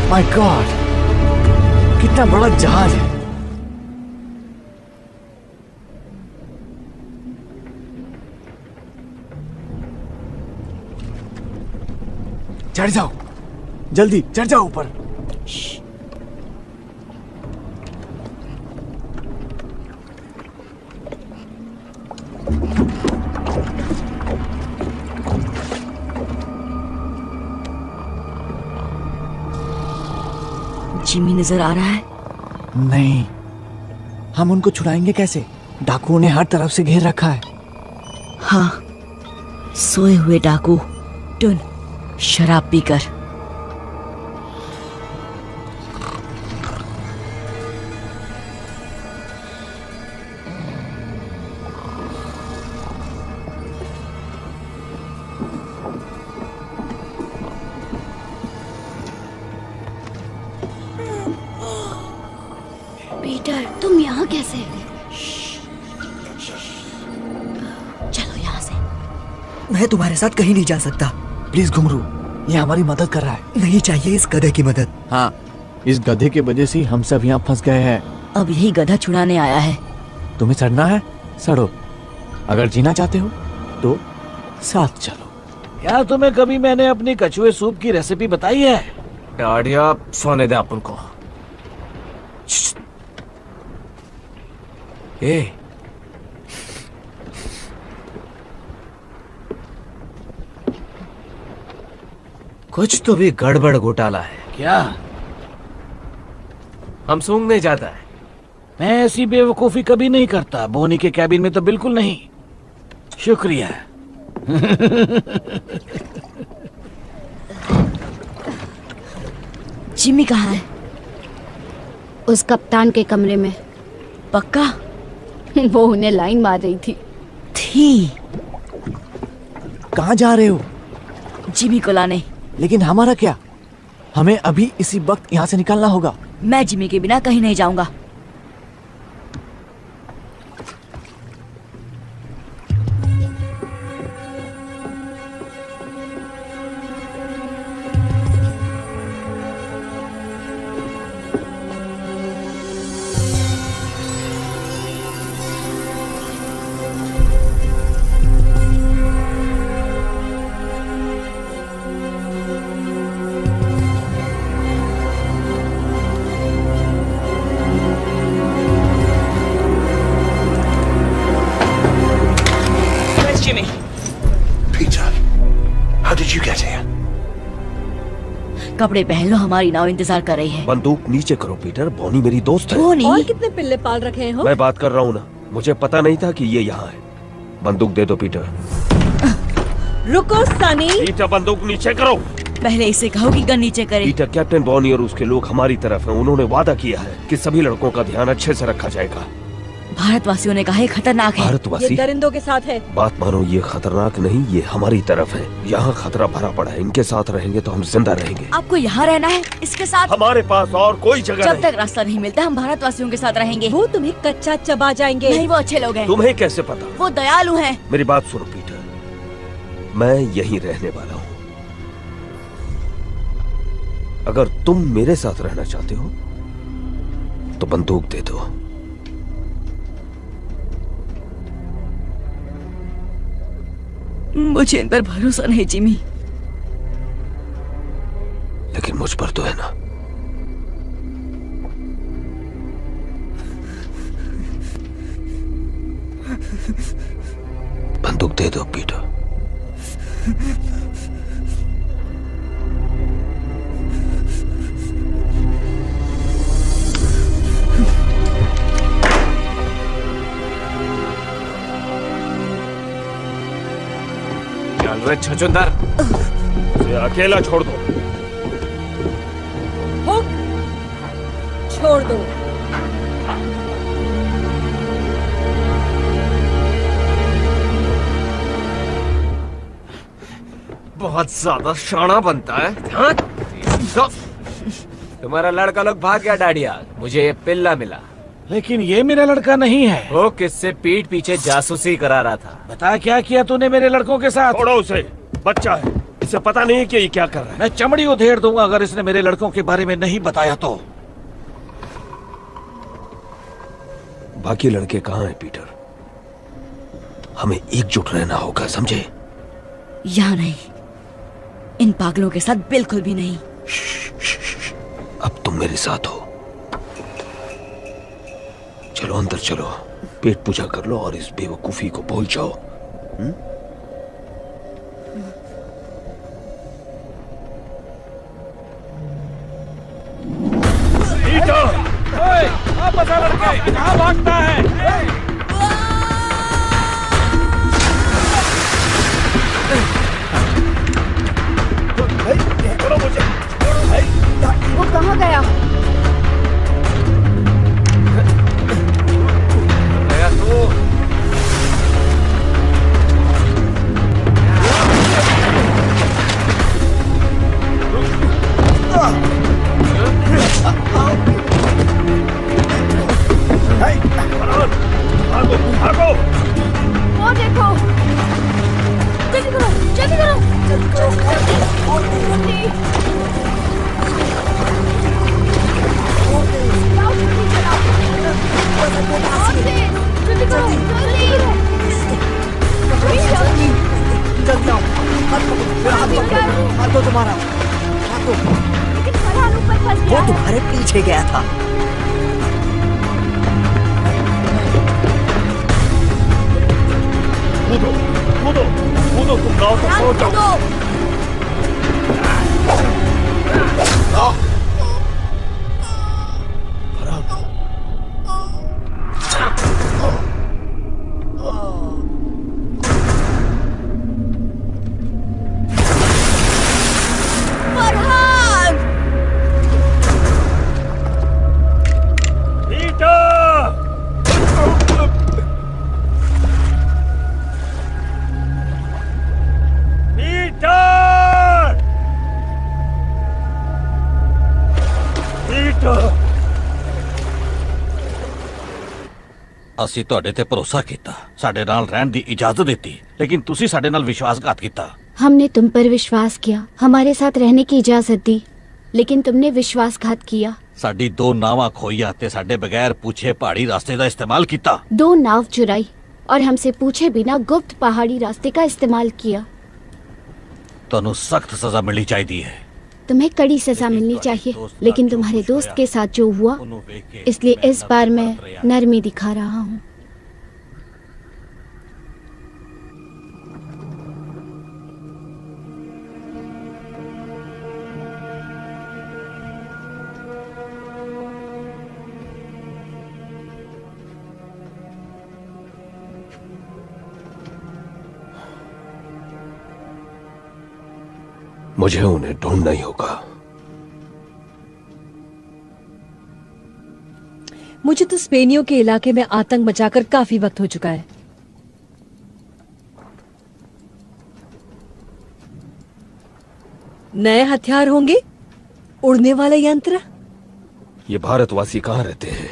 माय गॉड, कितना बड़ा जहाज है। चढ़ जाओ, जल्दी चढ़ जाओ ऊपर। जिमी नजर आ रहा है? नहीं, हम उनको छुड़ाएंगे कैसे? डाकुओं ने हर तरफ से घेर रखा है। हाँ, सोए हुए डाकू टुन शराब पीकर। पीटर, तुम यहाँ कैसे? चलो यहाँ से। मैं तुम्हारे साथ कहीं नहीं जा सकता। प्लीज घुंघरू, ये हमारी मदद कर रहा है। नहीं चाहिए इस गधे की मदद। हाँ, इस गधे की वजह से हम सब यहाँ फंस गए हैं। अब यही गधा छुड़ाने आया है। तुम्हें सड़ना है, सड़ो। अगर जीना चाहते हो तो साथ चलो। क्या तुम्हें कभी मैंने अपनी कछुए सूप की रेसिपी बताई है? डाडिया, सोने दे अपन को। ए, कुछ तो भी गड़बड़ घोटाला है। क्या? हम सूंघने जाता है। मैं ऐसी बेवकूफी कभी नहीं करता। बोनी के कैबिन में तो बिल्कुल नहीं। शुक्रिया। जिमी कहाँ है? उस कप्तान के कमरे में। पक्का? वो उन्हें लाइन मार रही थी। कहाँ जा रहे हो? जिमी को लाने। लेकिन हमारा क्या? हमें अभी इसी वक्त यहाँ से निकलना होगा। मैं जिमी के बिना कहीं नहीं जाऊंगा। कपड़े पहन लो, हमारी नाव इंतजार कर रही है। बंदूक नीचे करो पीटर, बोनी मेरी दोस्त है। बोनी? और कितने पिल्ले पाल रखे हैं हो? मैं बात कर रहा हूँ ना, मुझे पता नहीं था कि ये यहाँ है। बंदूक दे दो पीटर। रुको सनी। पीटर बंदूक नीचे करो। पहले इसे कहो कि गन नीचे करे। पीटर, कैप्टन बॉनी और उसके लोग हमारी तरफ हैं। उन्होंने वादा किया है कि सभी लड़कों का ध्यान अच्छे से रखा जाएगा। भारतवासियों ने कहा है खतरनाक है। भारतवासी? ये दरिंदों के साथ है। बात मानो, ये खतरनाक नहीं, ये हमारी तरफ है। यहाँ खतरा भरा पड़ा है। इनके साथ रहेंगे तो हम जिंदा रहेंगे। आपको यहाँ रहना है इसके साथ? हमारे पास और कोई जगह जब नहीं। तक रास्ता नहीं मिलता हम भारतवासियों के साथ रहेंगे। वो तुम्हें कच्चा चबा जाएंगे। नहीं, वो अच्छे लोग हैं। तुम्हें कैसे पता? वो दयालु हैं। मेरी बात सुनो पीटर, मैं यहीं रहने वाला हूँ। अगर तुम मेरे साथ रहना चाहते हो तो बंदूक दे दो। मुझे इन पर भरोसा नहीं जिमी। लेकिन मुझ पर तो है ना। बंदूक दे दो पीटर। चल रे छछूंदर, उसे अकेला छोड़ दो। हुक, छोड़ दो। बहुत ज्यादा शाना बनता है। हाँ? तुम्हारा लड़का लोग भाग गया डाडिया। मुझे ये पिल्ला मिला। लेकिन ये मेरा लड़का नहीं है। वो किससे पीठ पीछे जासूसी करा रहा था। बता क्या किया तूने मेरे लड़कों के साथ? छोड़ो उसे, बच्चा है, इसे पता नहीं कि ये क्या कर रहा है। मैं चमड़ी उधेड़ दूंगा अगर इसने मेरे लड़कों के बारे में नहीं बताया तो। बाकी लड़के कहाँ हैं पीटर? हमें एकजुट रहना होगा, समझे? यहाँ नहीं, इन पागलों के साथ बिल्कुल भी नहीं। अब तुम मेरे साथ हो। चलो अंदर चलो, पेट पूजा कर लो और इस बेवकूफी को भूल जाओ। वापस आ लड़के, कहाँ भागता है? वो कहाँ गया? वो देखो, जल्दी करो, जल्दी करो, जल्दी। जल्दी करो, जल्दी आओ, हाथ दो तुम्हारा, हाथ दो। लेकिन फरहान ऊपर फंस गया वो है। तुम्हारे पीछे गया था। कूदो, कूदो, कूदो, तुम गांव तक पहुंच जाओ। ਅਸੀਂ ਤੁਹਾਡੇ ਤੇ ਭਰੋਸਾ ਕੀਤਾ, ਸਾਡੇ ਨਾਲ ਰਹਿਣ ਦੀ इजाजत ਦਿੱਤੀ, लेकिन ਤੁਸੀਂ ਸਾਡੇ ਨਾਲ विश्वासघात ਕੀਤਾ। हमने तुम पर विश्वास किया, हमारे साथ रहने की इजाजत दी, लेकिन तुमने विश्वासघात किया। ਸਾਡੀ ਦੋ ਨਾਵਾਂ ਖੋਈਆਂ ਤੇ ਸਾਡੇ ਬਗੈਰ पूछे पहाड़ी रास्ते का इस्तेमाल किया। 2 नाव चुराई और हमसे पूछे बिना गुप्त पहाड़ी रास्ते का इस्तेमाल किया। ਤੁਹਾਨੂੰ सख्त सजा मिलनी चाहिए है। तुम्हें कड़ी सजा मिलनी चाहिए, लेकिन तुम्हारे दोस्त के साथ जो हुआ, इसलिए इस बार मैं नरमी दिखा रहा हूँ। मुझे उन्हें ढूंढना ही होगा। मुझे तो स्पेनियों के इलाके में आतंक मचाकर काफी वक्त हो चुका है। नए हथियार होंगे, उड़ने वाले यंत्र। ये भारतवासी कहाँ रहते हैं?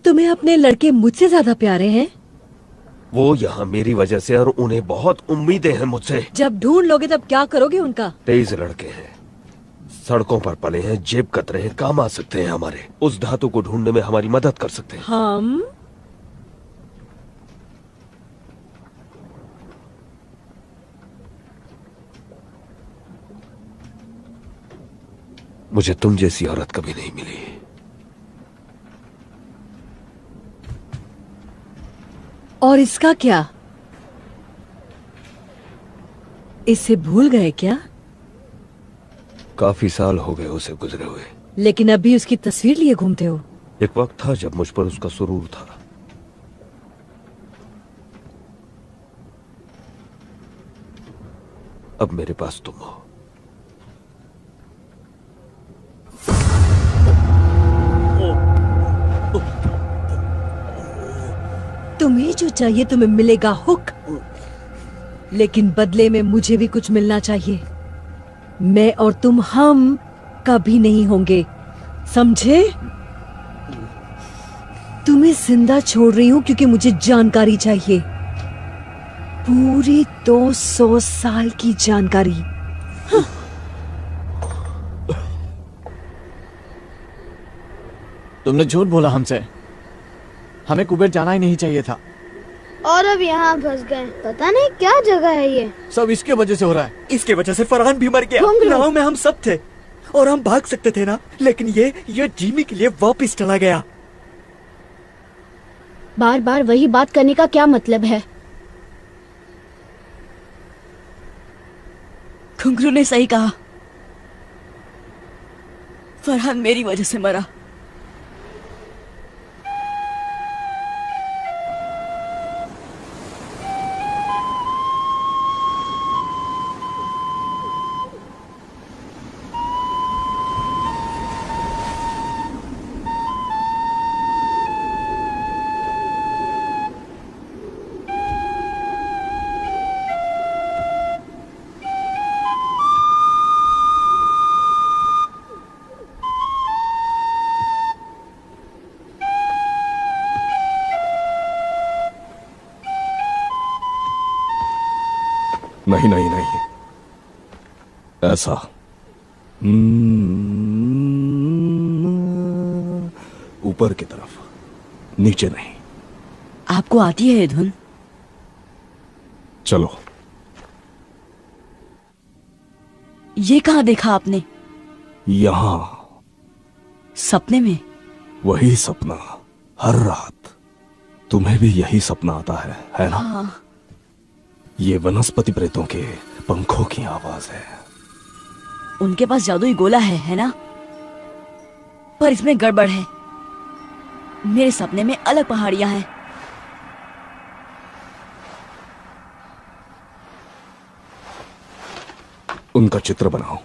तुम्हें अपने लड़के मुझसे ज्यादा प्यारे हैं? वो यहाँ मेरी वजह से, और उन्हें बहुत उम्मीदें हैं मुझसे। जब ढूंढ लोगे तब क्या करोगे उनका? 23 लड़के हैं, सड़कों पर पले हैं, जेब कतरे हैं, काम आ सकते हैं हमारे। उस धातु को ढूंढने में हमारी मदद कर सकते हैं। हम? मुझे तुम जैसी औरत कभी नहीं मिली। और इसका क्या? इसे भूल गए क्या? काफी साल हो गए उसे गुजरे हुए। लेकिन अभी उसकी तस्वीर लिए घूमते हो। एक वक्त था जब मुझ पर उसका सुरूर था। अब मेरे पास तुम हो। तुम्हें जो चाहिए तुम्हें मिलेगा, हुक। लेकिन बदले में मुझे भी कुछ मिलना चाहिए। मैं और तुम हम कभी नहीं होंगे, समझे? तुम्हें जिंदा छोड़ रही हूं क्योंकि मुझे जानकारी चाहिए, पूरी 200 साल की जानकारी। तुमने झूठ बोला हमसे। हमें कुबेर जाना ही नहीं चाहिए था। और अब यहाँ फंस गए। पता नहीं क्या जगह है ये। सब इसके वजह से हो रहा है। इसके वजह से फरहान भी मर गया। नाव में हम सब थे और हम भाग सकते थे ना, लेकिन ये जिमी के लिए वापस चला गया। बार बार वही बात करने का क्या मतलब है? घुंघरू ने सही कहा, फरहान मेरी वजह से मरा। नहीं नहीं नहीं, ऐसा ऊपर की तरफ, नीचे नहीं। आपको आती है ये धुन? चलो। ये कहाँ देखा आपने? यहां। सपने में? वही सपना हर रात। तुम्हें भी यही सपना आता है ना? हाँ। ये वनस्पति प्रेतों के पंखों की आवाज है। उनके पास जादुई गोला है ना? पर इसमें गड़बड़ है। मेरे सपने में अलग पहाड़ियां हैं। उनका चित्र बनाओ।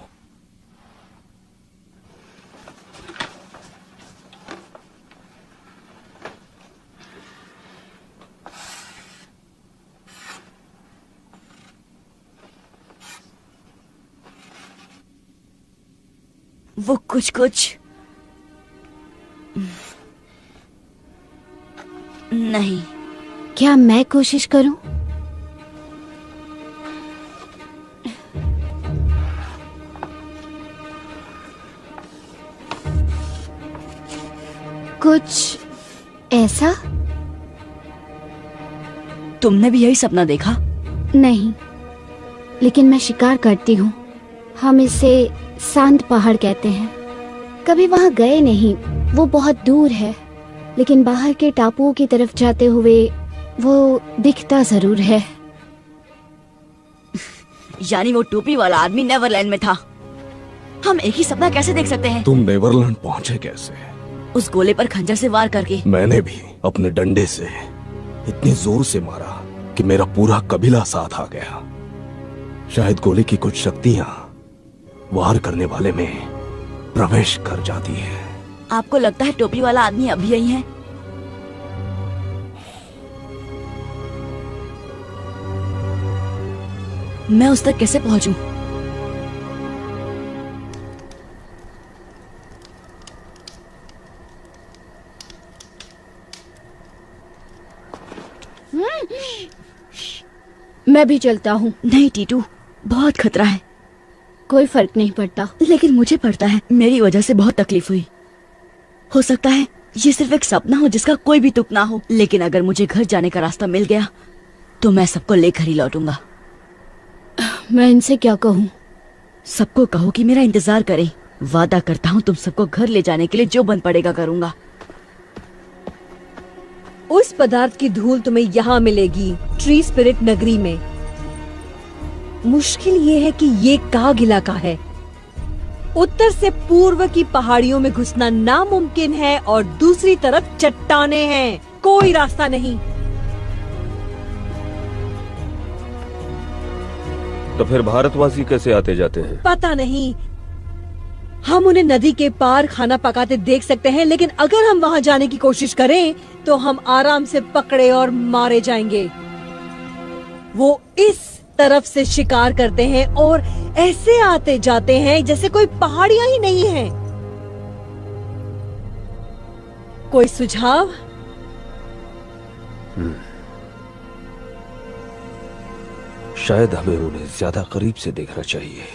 वो कुछ कुछ नहीं। क्या मैं कोशिश करूं? कुछ ऐसा? तुमने भी यही सपना देखा? नहीं, लेकिन मैं शिकार करती हूँ। हम इसे सांत पहाड़ कहते हैं। कभी वहाँ गए नहीं, वो बहुत दूर है, लेकिन बाहर के टापुओं की तरफ जाते हुए वो दिखता जरूर है। यानी वो टोपी वाला आदमी नेवरलैंड में था। हम एक ही सपना कैसे देख सकते हैं? तुम नेवरलैंड पहुंचे कैसे? उस गोले पर खंजर से वार करके। मैंने भी अपने डंडे से इतनी जोर से मारा कि मेरा पूरा कबीला साथ आ गया। शायद गोली की कुछ शक्तियां वार करने वाले में प्रवेश कर जाती है। आपको लगता है टोपी वाला आदमी अभी यही है? मैं उस तक कैसे पहुंचूं? मैं भी चलता हूँ। नहीं टीटू, बहुत खतरा है। कोई फर्क नहीं पड़ता। लेकिन मुझे पड़ता है। मेरी वजह से बहुत तकलीफ हुई। हो सकता है ये सिर्फ एक सपना हो जिसका कोई भी तुक ना हो, लेकिन अगर मुझे घर जाने का रास्ता मिल गया तो मैं सबको लेकर ही लौटूंगा। मैं इनसे क्या कहूँ? सबको कहो कि मेरा इंतजार करें। वादा करता हूँ तुम सबको घर ले जाने के लिए जो बन पड़ेगा करूंगा। उस पदार्थ की धूल तुम्हें यहाँ मिलेगी, ट्री स्पिरिट नगरी में। मुश्किल ये है कि ये काग इलाका है। उत्तर से पूर्व की पहाड़ियों में घुसना नामुमकिन है और दूसरी तरफ चट्टाने हैं। कोई रास्ता नहीं। तो फिर भारतवासी कैसे आते जाते हैं? पता नहीं। हम उन्हें नदी के पार खाना पकाते देख सकते हैं, लेकिन अगर हम वहाँ जाने की कोशिश करें तो हम आराम से पकड़े और मारे जाएंगे। वो इस तरफ से शिकार करते हैं और ऐसे आते जाते हैं जैसे कोई पहाड़ियाँ ही नहीं है। कोई सुझाव? शायद हमें उन्हें ज्यादा करीब से देखना चाहिए।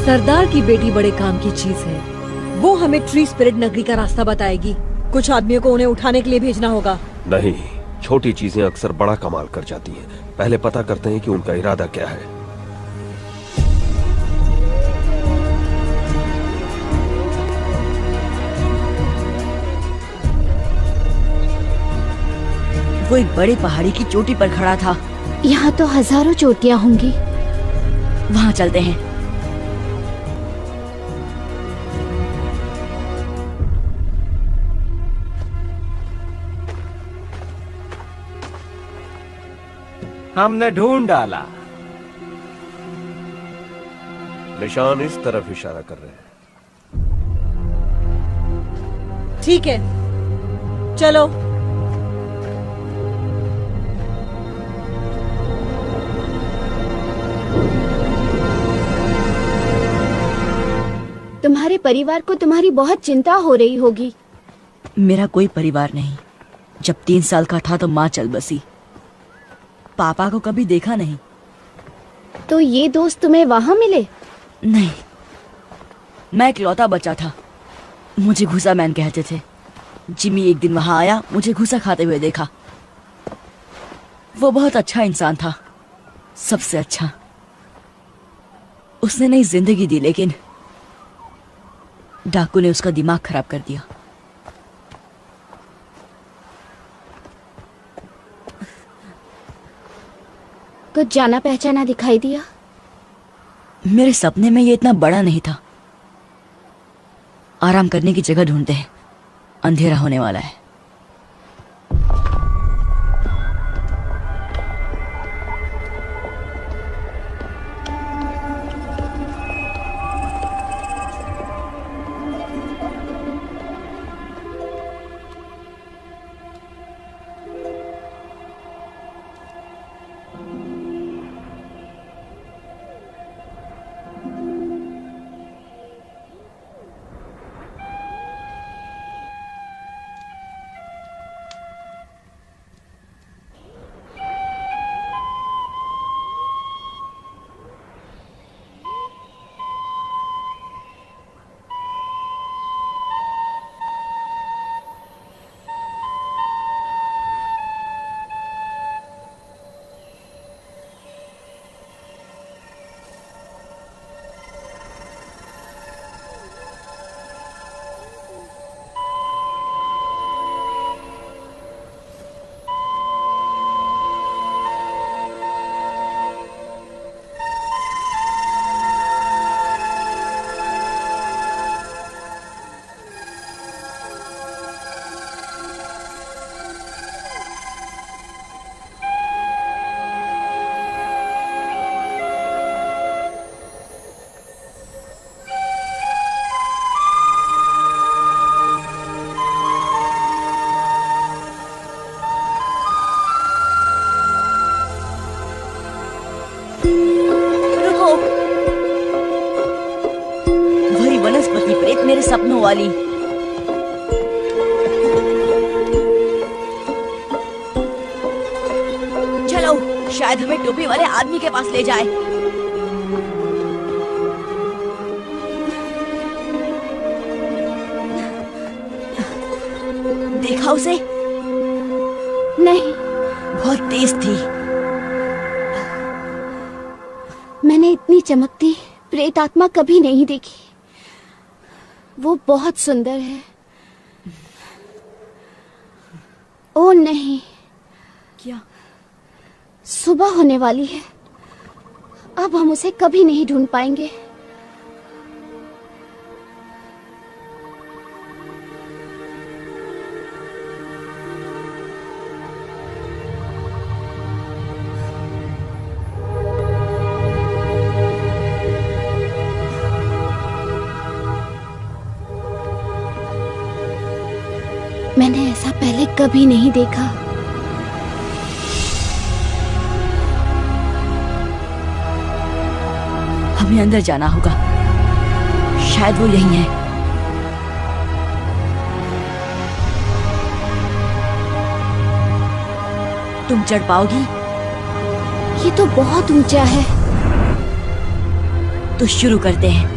सरदार की बेटी बड़े काम की चीज है। वो हमें ट्री स्पिरिट नगरी का रास्ता बताएगी। कुछ आदमियों को उन्हें उठाने के लिए भेजना होगा। नहीं, छोटी चीजें अक्सर बड़ा कमाल कर जाती हैं। पहले पता करते हैं कि उनका इरादा क्या है। वो एक बड़े पहाड़ी की चोटी पर खड़ा था। यहाँ तो हजारों चोटियाँ होंगी। वहाँ चलते हैं। हमने ढूंढ डाला। निशान इस तरफ इशारा कर रहे हैं। ठीक है, चलो। तुम्हारे परिवार को तुम्हारी बहुत चिंता हो रही होगी। मेरा कोई परिवार नहीं। जब 3 साल का था तो माँ चल बसी। पापा को कभी देखा नहीं। तो ये दोस्त तुम्हें वहाँ मिले? नहीं, मैं इकलौता बच्चा था। मुझे घुसा मैन कहते थे। जिमी एक दिन वहाँ आया, मुझे घुसा खाते हुए देखा। वो बहुत अच्छा इंसान था, सबसे अच्छा। उसने नई जिंदगी दी, लेकिन डाकू ने उसका दिमाग खराब कर दिया। कुछ जाना पहचाना दिखाई दिया? मेरे सपने में ये इतना बड़ा नहीं था। आराम करने की जगह ढूंढते हैं, अंधेरा होने वाला है। सपनों वाली। चलो, शायद हमें टोपी वाले आदमी के पास ले जाए। देखा उसे? नहीं, बहुत तेज थी। मैंने इतनी चमकती प्रेत आत्मा कभी नहीं देखी। वो बहुत सुंदर है। ओ नहीं। क्या? सुबह होने वाली है। अब हम उसे कभी नहीं ढूंढ पाएंगे। मैंने ऐसा पहले कभी नहीं देखा। हमें अंदर जाना होगा। शायद वो यहीं है। तुम चढ़ पाओगी? ये तो बहुत ऊंचा है। तो शुरू करते हैं।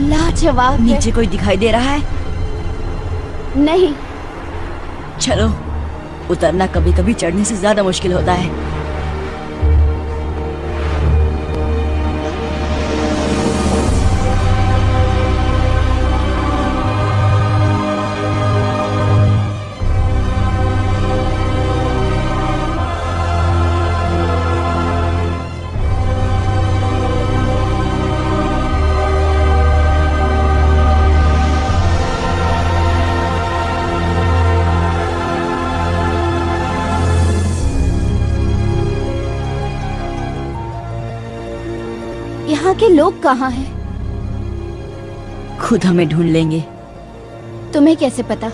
लाजवाब है। नीचे कोई दिखाई दे रहा है? नहीं। चलो, उतरना कभी कभी चढ़ने से ज्यादा मुश्किल होता है। यहाँ के लोग कहाँ हैं? खुद हमें ढूंढ लेंगे। तुम्हें कैसे पता?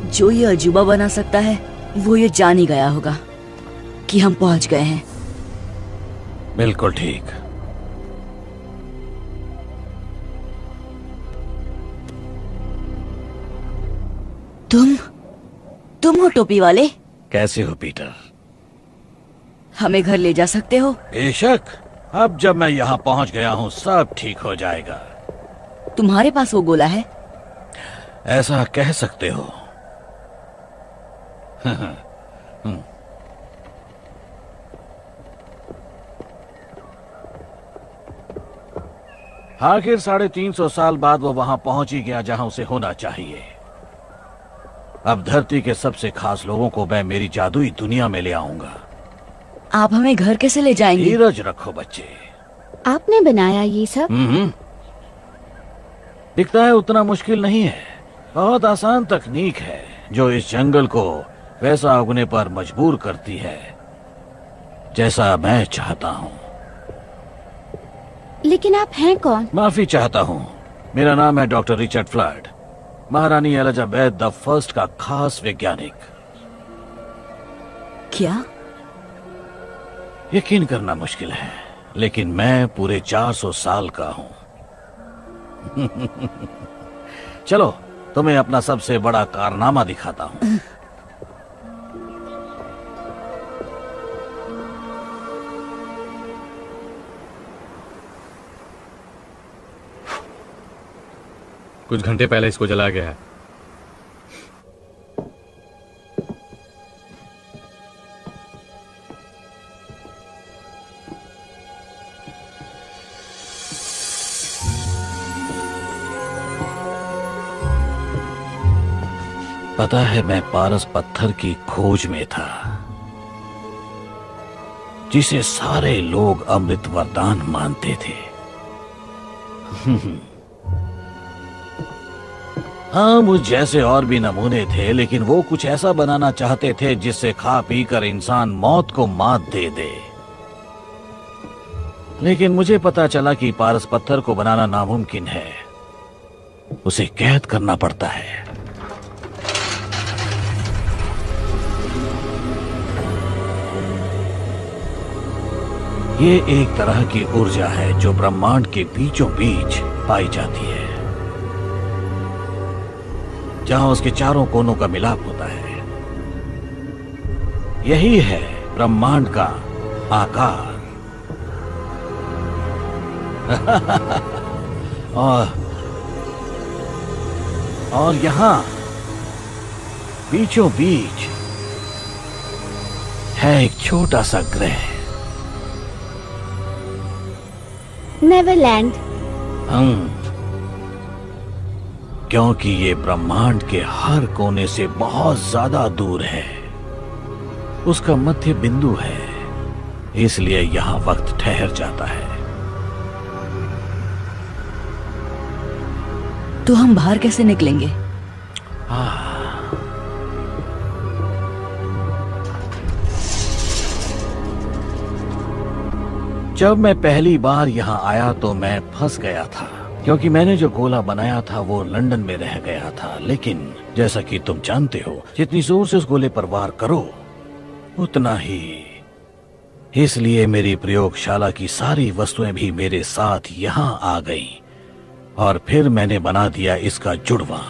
जो ये अजूबा बना सकता है वो ये जान ही गया होगा कि हम पहुंच गए हैं। बिल्कुल ठीक। तुम हो टोपी वाले? कैसे हो पीटर? हमें घर ले जा सकते हो? बेशक। अब जब मैं यहाँ पहुँच गया हूँ सब ठीक हो जाएगा। तुम्हारे पास वो गोला है? ऐसा कह सकते हो। आखिर 350 साल बाद वो वहां पहुंच ही गया जहां उसे होना चाहिए। अब धरती के सबसे खास लोगों को मैं मेरी जादुई दुनिया में ले आऊंगा। आप हमें घर कैसे ले जाएंगे? धीरज रखो बच्चे। आपने बनाया ये सब? दिखता है उतना मुश्किल नहीं है। बहुत आसान तकनीक है जो इस जंगल को वैसा उगने पर मजबूर करती है जैसा मैं चाहता हूँ। लेकिन आप हैं कौन? माफी चाहता हूँ। मेरा नाम है डॉक्टर रिचर्ड फ्लड, महारानी एलिजाबेथ द फर्स्ट का खास वैज्ञानिक। क्या? यकीन करना मुश्किल है लेकिन मैं पूरे 400 साल का हूँ। चलो तुम्हें अपना सबसे बड़ा कारनामा दिखाता हूँ। कुछ घंटे पहले इसको जला गया है। पता है मैं पारस पत्थर की खोज में था जिसे सारे लोग अमृत वरदान मानते थे। हाँ, मुझ जैसे और भी नमूने थे, लेकिन वो कुछ ऐसा बनाना चाहते थे जिससे खा पी कर इंसान मौत को मात दे दे। लेकिन मुझे पता चला कि पारस पत्थर को बनाना नामुमकिन है, उसे कैद करना पड़ता है। ये एक तरह की ऊर्जा है जो ब्रह्मांड के बीचों बीच पाई जाती है, जहां उसके चारों कोनों का मिलाप होता है। यही है ब्रह्मांड का आकार। और यहां बीचों बीच है एक छोटा सा ग्रह, नेवरलैंड। क्योंकि ये ब्रह्मांड के हर कोने से बहुत ज्यादा दूर है, उसका मध्य बिंदु है, इसलिए यहां वक्त ठहर जाता है। तो हम बाहर कैसे निकलेंगे? जब मैं पहली बार यहाँ आया तो मैं फंस गया था, क्योंकि मैंने जो गोला बनाया था वो लंदन में रह गया था। लेकिन जैसा कि तुम जानते हो, जितनी जोर से उस गोले पर वार करो उतना ही। इसलिए मेरी प्रयोगशाला की सारी वस्तुएं भी मेरे साथ यहाँ आ गईं, और फिर मैंने बना दिया इसका जुड़वा।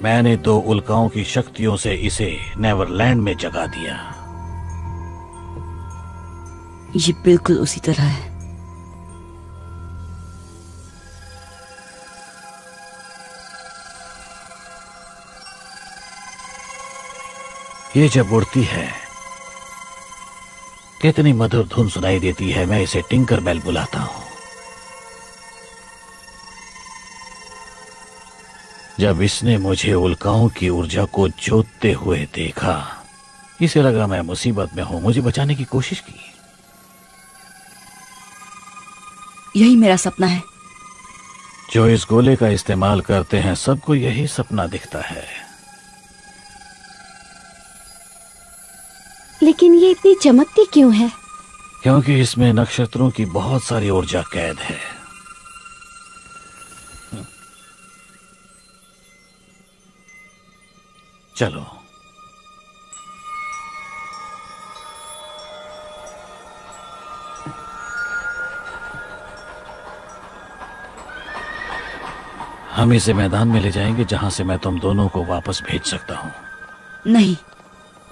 मैंने 2 उल्काओं की शक्तियों से इसे नेवरलैंड में जगा दिया। ये बिल्कुल उसी तरह है। ये जब उड़ती है कितनी मधुर धुन सुनाई देती है। मैं इसे टिंकर बेल बुलाता हूं। जब इसने मुझे उल्काओं की ऊर्जा को जोतते हुए देखा, इसे लगा मैं मुसीबत में हूं, मुझे बचाने की कोशिश की। यही मेरा सपना है। जो इस गोले का इस्तेमाल करते हैं सबको यही सपना दिखता है। लेकिन ये इतनी चमकती क्यों है? क्योंकि इसमें नक्षत्रों की बहुत सारी ऊर्जा कैद है। चलो, हम इसे मैदान में ले जाएंगे जहां से मैं तुम दोनों को वापस भेज सकता हूं। नहीं,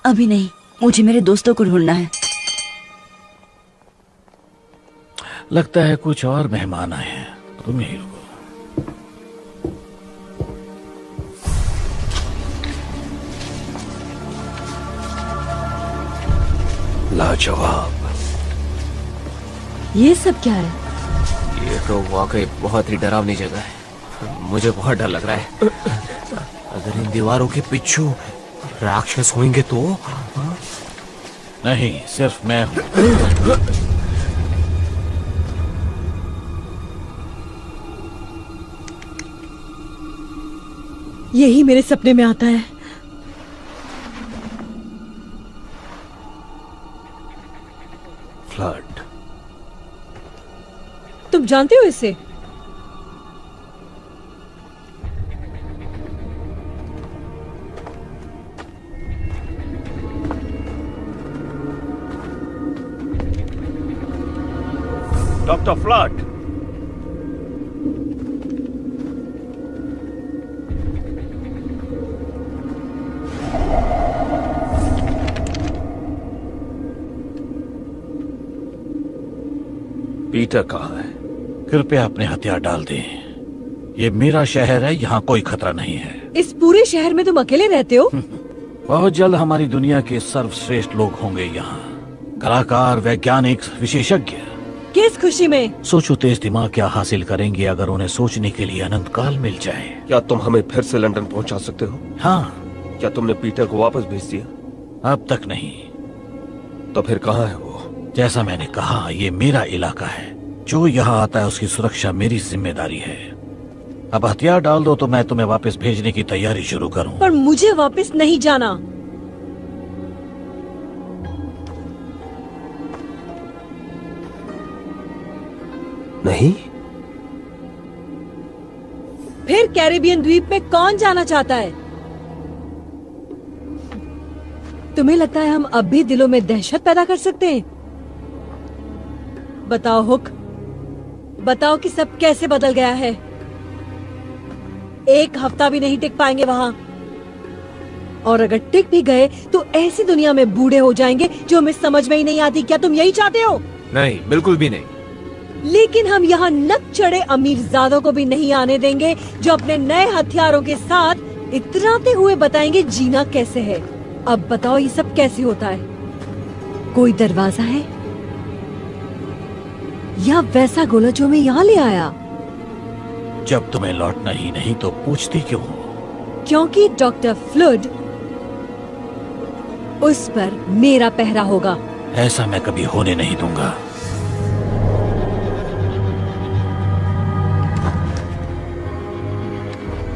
अभी नहीं। मुझे मेरे दोस्तों को ढूंढना है। लगता है कुछ और मेहमान आए हैं, तुम यही रुको। लाजवाब। ये सब क्या है? ये तो वाकई बहुत ही डरावनी जगह है। मुझे बहुत डर लग रहा है। अगर इन दीवारों के पीछे राक्षस होंगे तो? नहीं, सिर्फ मैं हूं। यही मेरे सपने में आता है। फ्लड। तुम जानते हो इसे? डॉक्टर फ्लड, पीटर कहाँ है? कृपया अपने हथियार डाल दें। ये मेरा शहर है, यहाँ कोई खतरा नहीं है। इस पूरे शहर में तुम अकेले रहते हो? बहुत जल्द हमारी दुनिया के सर्वश्रेष्ठ लोग होंगे यहाँ, कलाकार, वैज्ञानिक, विशेषज्ञ। किस खुशी में? सोचो तेज दिमाग क्या हासिल करेंगे अगर उन्हें सोचने के लिए अनंत काल मिल जाए। क्या तुम हमें फिर से लंदन पहुंचा सकते हो? हाँ। क्या तुमने पीटर को वापस भेज दिया? अब तक नहीं। तो फिर कहाँ है वो? जैसा मैंने कहा, ये मेरा इलाका है। जो यहाँ आता है उसकी सुरक्षा मेरी जिम्मेदारी है। अब हथियार डाल दो तो मैं तुम्हें वापस भेजने की तैयारी शुरू करूं। पर मुझे वापस नहीं जाना। नहीं? फिर कैरेबियन द्वीप में कौन जाना चाहता है? तुम्हें लगता है हम अब भी दिलों में दहशत पैदा कर सकते हैं? बताओ हुक, बताओ कि सब कैसे बदल गया है। एक हफ्ता भी नहीं टिक पाएंगे वहां, और अगर टिक भी गए तो ऐसी दुनिया में बूढ़े हो जाएंगे जो हमें समझ में ही नहीं आती। क्या तुम यही चाहते हो? नहीं, बिल्कुल भी नहीं। लेकिन हम यहाँ नक चढ़े अमीरजादों को भी नहीं आने देंगे जो अपने नए हथियारों के साथ इतराते हुए बताएंगे जीना कैसे है। अब बताओ ये सब कैसे होता है? कोई दरवाजा है या वैसा गोला जो मैं यहाँ ले आया? जब तुम्हें लौटना ही नहीं तो पूछती क्यों हो? क्योंकि डॉक्टर फ्लूड, उस पर मेरा पहरा होगा। ऐसा मैं कभी होने नहीं दूंगा।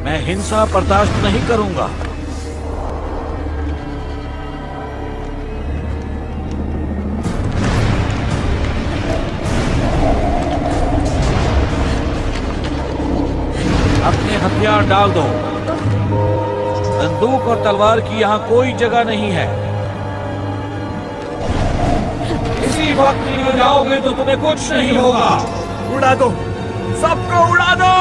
मैं हिंसा बर्दाश्त नहीं करूंगा। अपने हथियार डाल दो। बंदूक और तलवार की यहाँ कोई जगह नहीं है। इसी वक्त निकल जाओगे तो तुम्हें कुछ नहीं होगा। उड़ा दो, सबको उड़ा दो।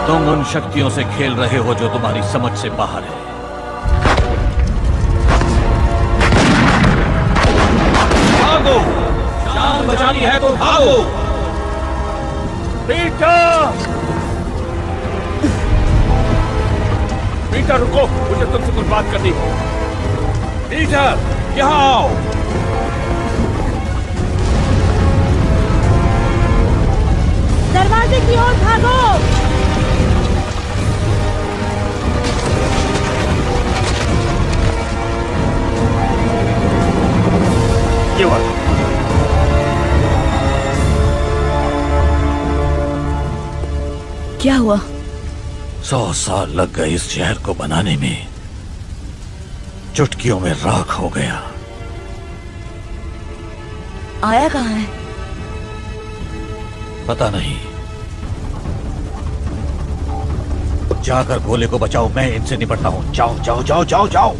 तुम उन शक्तियों से खेल रहे हो जो तुम्हारी समझ से बाहर है। भागो, जान बचानी है तो भागो। पीटर! पीटर रुको, मुझे तुमसे कुछ बात करनी है। पीटर, यहाँ आओ। दरवाजे की ओर भागो। ये बात क्या हुआ? 100 साल लग गए इस शहर को बनाने में, चुटकियों में राख हो गया। आया कहाँ है? पता नहीं। जाकर गोले को बचाओ, मैं इनसे निपटता हूं। जाओ जाओ जाओ जाओ जाओ।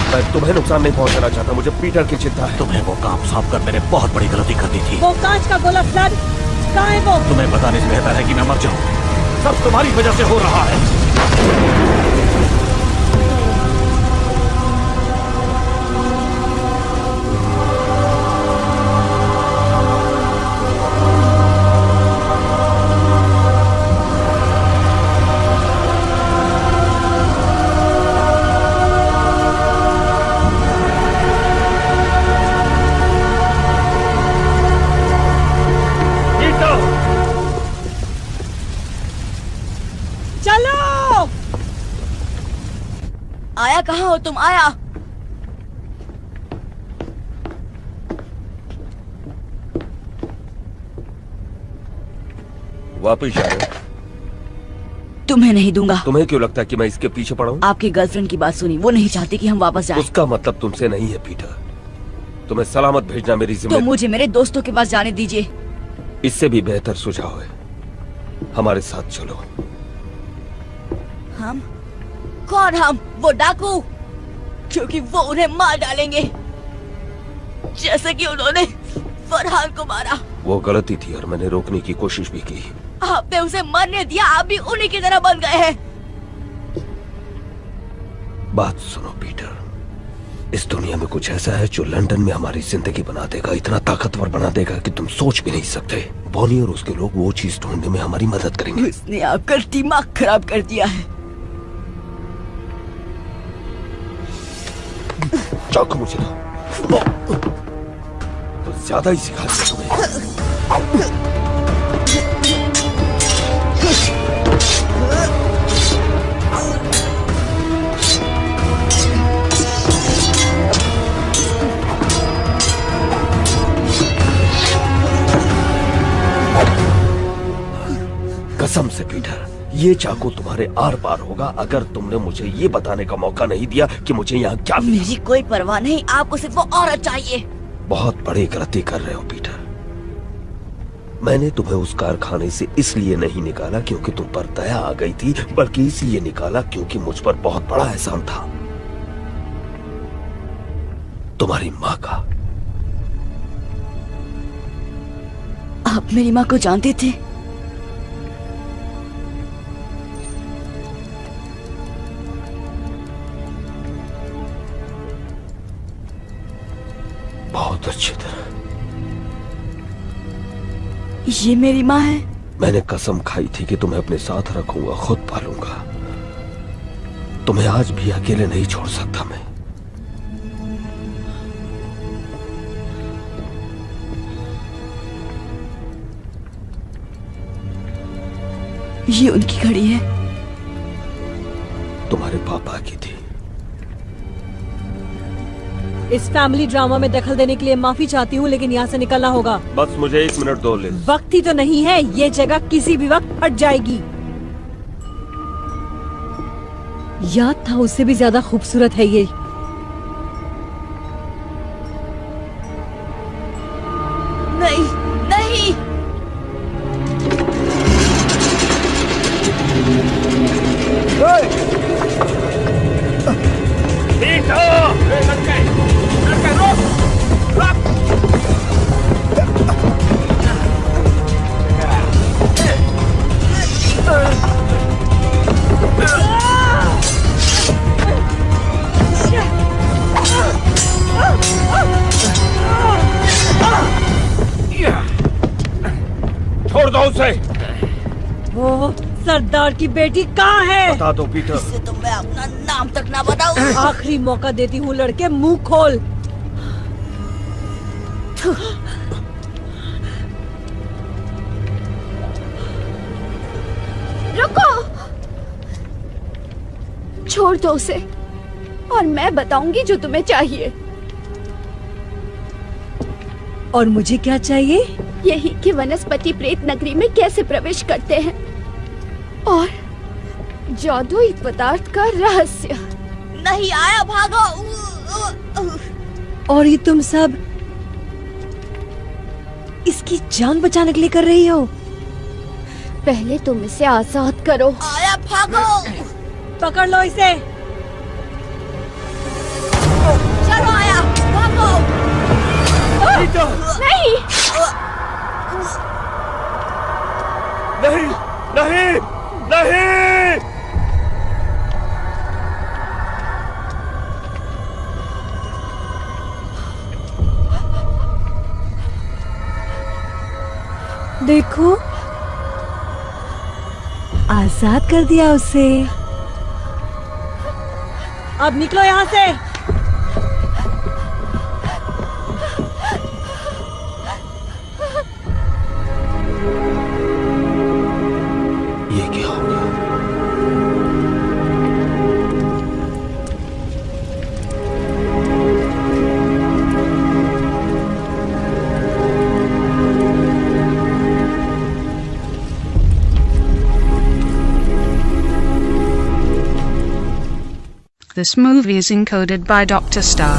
मैं तुम्हें नुकसान नहीं पहुंचाना चाहता, मुझे पीटर की चिंता है। तुम्हें वो काम सौंप कर मैंने बहुत बड़ी गलती कर दी थी। वो कांच का गोला फ्लड, कहाँ है वो? तुम्हें बताने से बेहतर है कि मैं मर जाऊं। सब तुम्हारी वजह से हो रहा है। आया कहाँ हो तुम? आया। वापिस जा रहे हो? तुम्हें नहीं दूंगा। तुम्हें क्यों लगता है कि मैं इसके पीछे पड़ा हूँ? आपकी गर्लफ्रेंड की बात सुनी, वो नहीं चाहती कि हम वापस जाएं। उसका मतलब तुमसे नहीं है पीटर। तुम्हें सलामत भेजना मेरी तो जिम्मेदारी। मुझे मेरे दोस्तों के पास जाने दीजिए। इससे भी बेहतर सुझाव है, हमारे साथ चलो। हम? कौन हम? वो डाकू? क्योंकि वो उन्हें मार डालेंगे जैसे कि उन्होंने फरहान को मारा। वो गलती थी और मैंने रोकने की कोशिश भी की। आपने उसे मरने दिया, आप भी उन्हीं की तरह बन गए हैं। बात सुनो पीटर, इस दुनिया में कुछ ऐसा है जो लंदन में हमारी जिंदगी बना देगा, इतना ताकतवर बना देगा कि तुम सोच भी नहीं सकते। बॉनी और उसके लोग वो चीज ढूंढने में हमारी मदद करेंगे। उसने आकर दिमाग खराब कर दिया है। चाकू मुझे दो। तो ज्यादा ही सिखा दिया तुम्हें। कसम से पीटर, ये चाकू तुम्हारे आर पार होगा अगर तुमने मुझे ये बताने का मौका नहीं दिया कि मुझे यहाँ क्या मिला। मेरी कोई परवाह नहीं, आपको सिर्फ वो औरत चाहिए। बहुत बड़ी गलती कर रहे हो पीटर। मैंने तुम्हें उस कारखाने से इसलिए नहीं निकाला क्योंकि तुम पर दया आ गई थी, बल्कि इसलिए निकाला क्योंकि मुझ पर बहुत बड़ा एहसान था, तुम्हारी माँ का। आप मेरी माँ को जानते थे? बहुत अच्छी तरह। ये मेरी माँ है। मैंने कसम खाई थी कि तुम्हें अपने साथ रखूंगा, खुद पालूंगा। तुम्हें आज भी अकेले नहीं छोड़ सकता मैं। ये उनकी घड़ी है। तुम्हारे पापा की थी। इस फैमिली ड्रामा में दखल देने के लिए माफी चाहती हूँ, लेकिन यहाँ से निकलना होगा। बस मुझे 1 मिनट दो लिज। वक्त ही तो नहीं है, ये जगह किसी भी वक्त फट जाएगी। याद था उससे भी ज्यादा खूबसूरत है ये। नहीं नहीं, छोड़ दो उसे। वो सरदार की बेटी कहाँ है? बता दो पीटर। इससे तो मैं अपना नाम तक ना बताऊं। आखिरी मौका देती हूँ लड़के, मुंह खोल। रुको, छोड़ दो उसे और मैं बताऊंगी जो तुम्हें चाहिए। और मुझे क्या चाहिए? यही कि वनस्पति प्रेत नगरी में कैसे प्रवेश करते हैं और जादुई पदार्थ का रहस्य। नहीं आया, भागो। और ये तुम सब इसकी जान बचाने के लिए कर रही हो? पहले तुम इसे आजाद करो। आया, भागो। पकड़ लो इसे। चलो आया, भागो। नहीं नहीं नहीं नहीं। देखो, आजाद कर दिया उसे। अब निकलो यहाँ से। ये क्या हो गया? This movie is encoded by Dr. Star.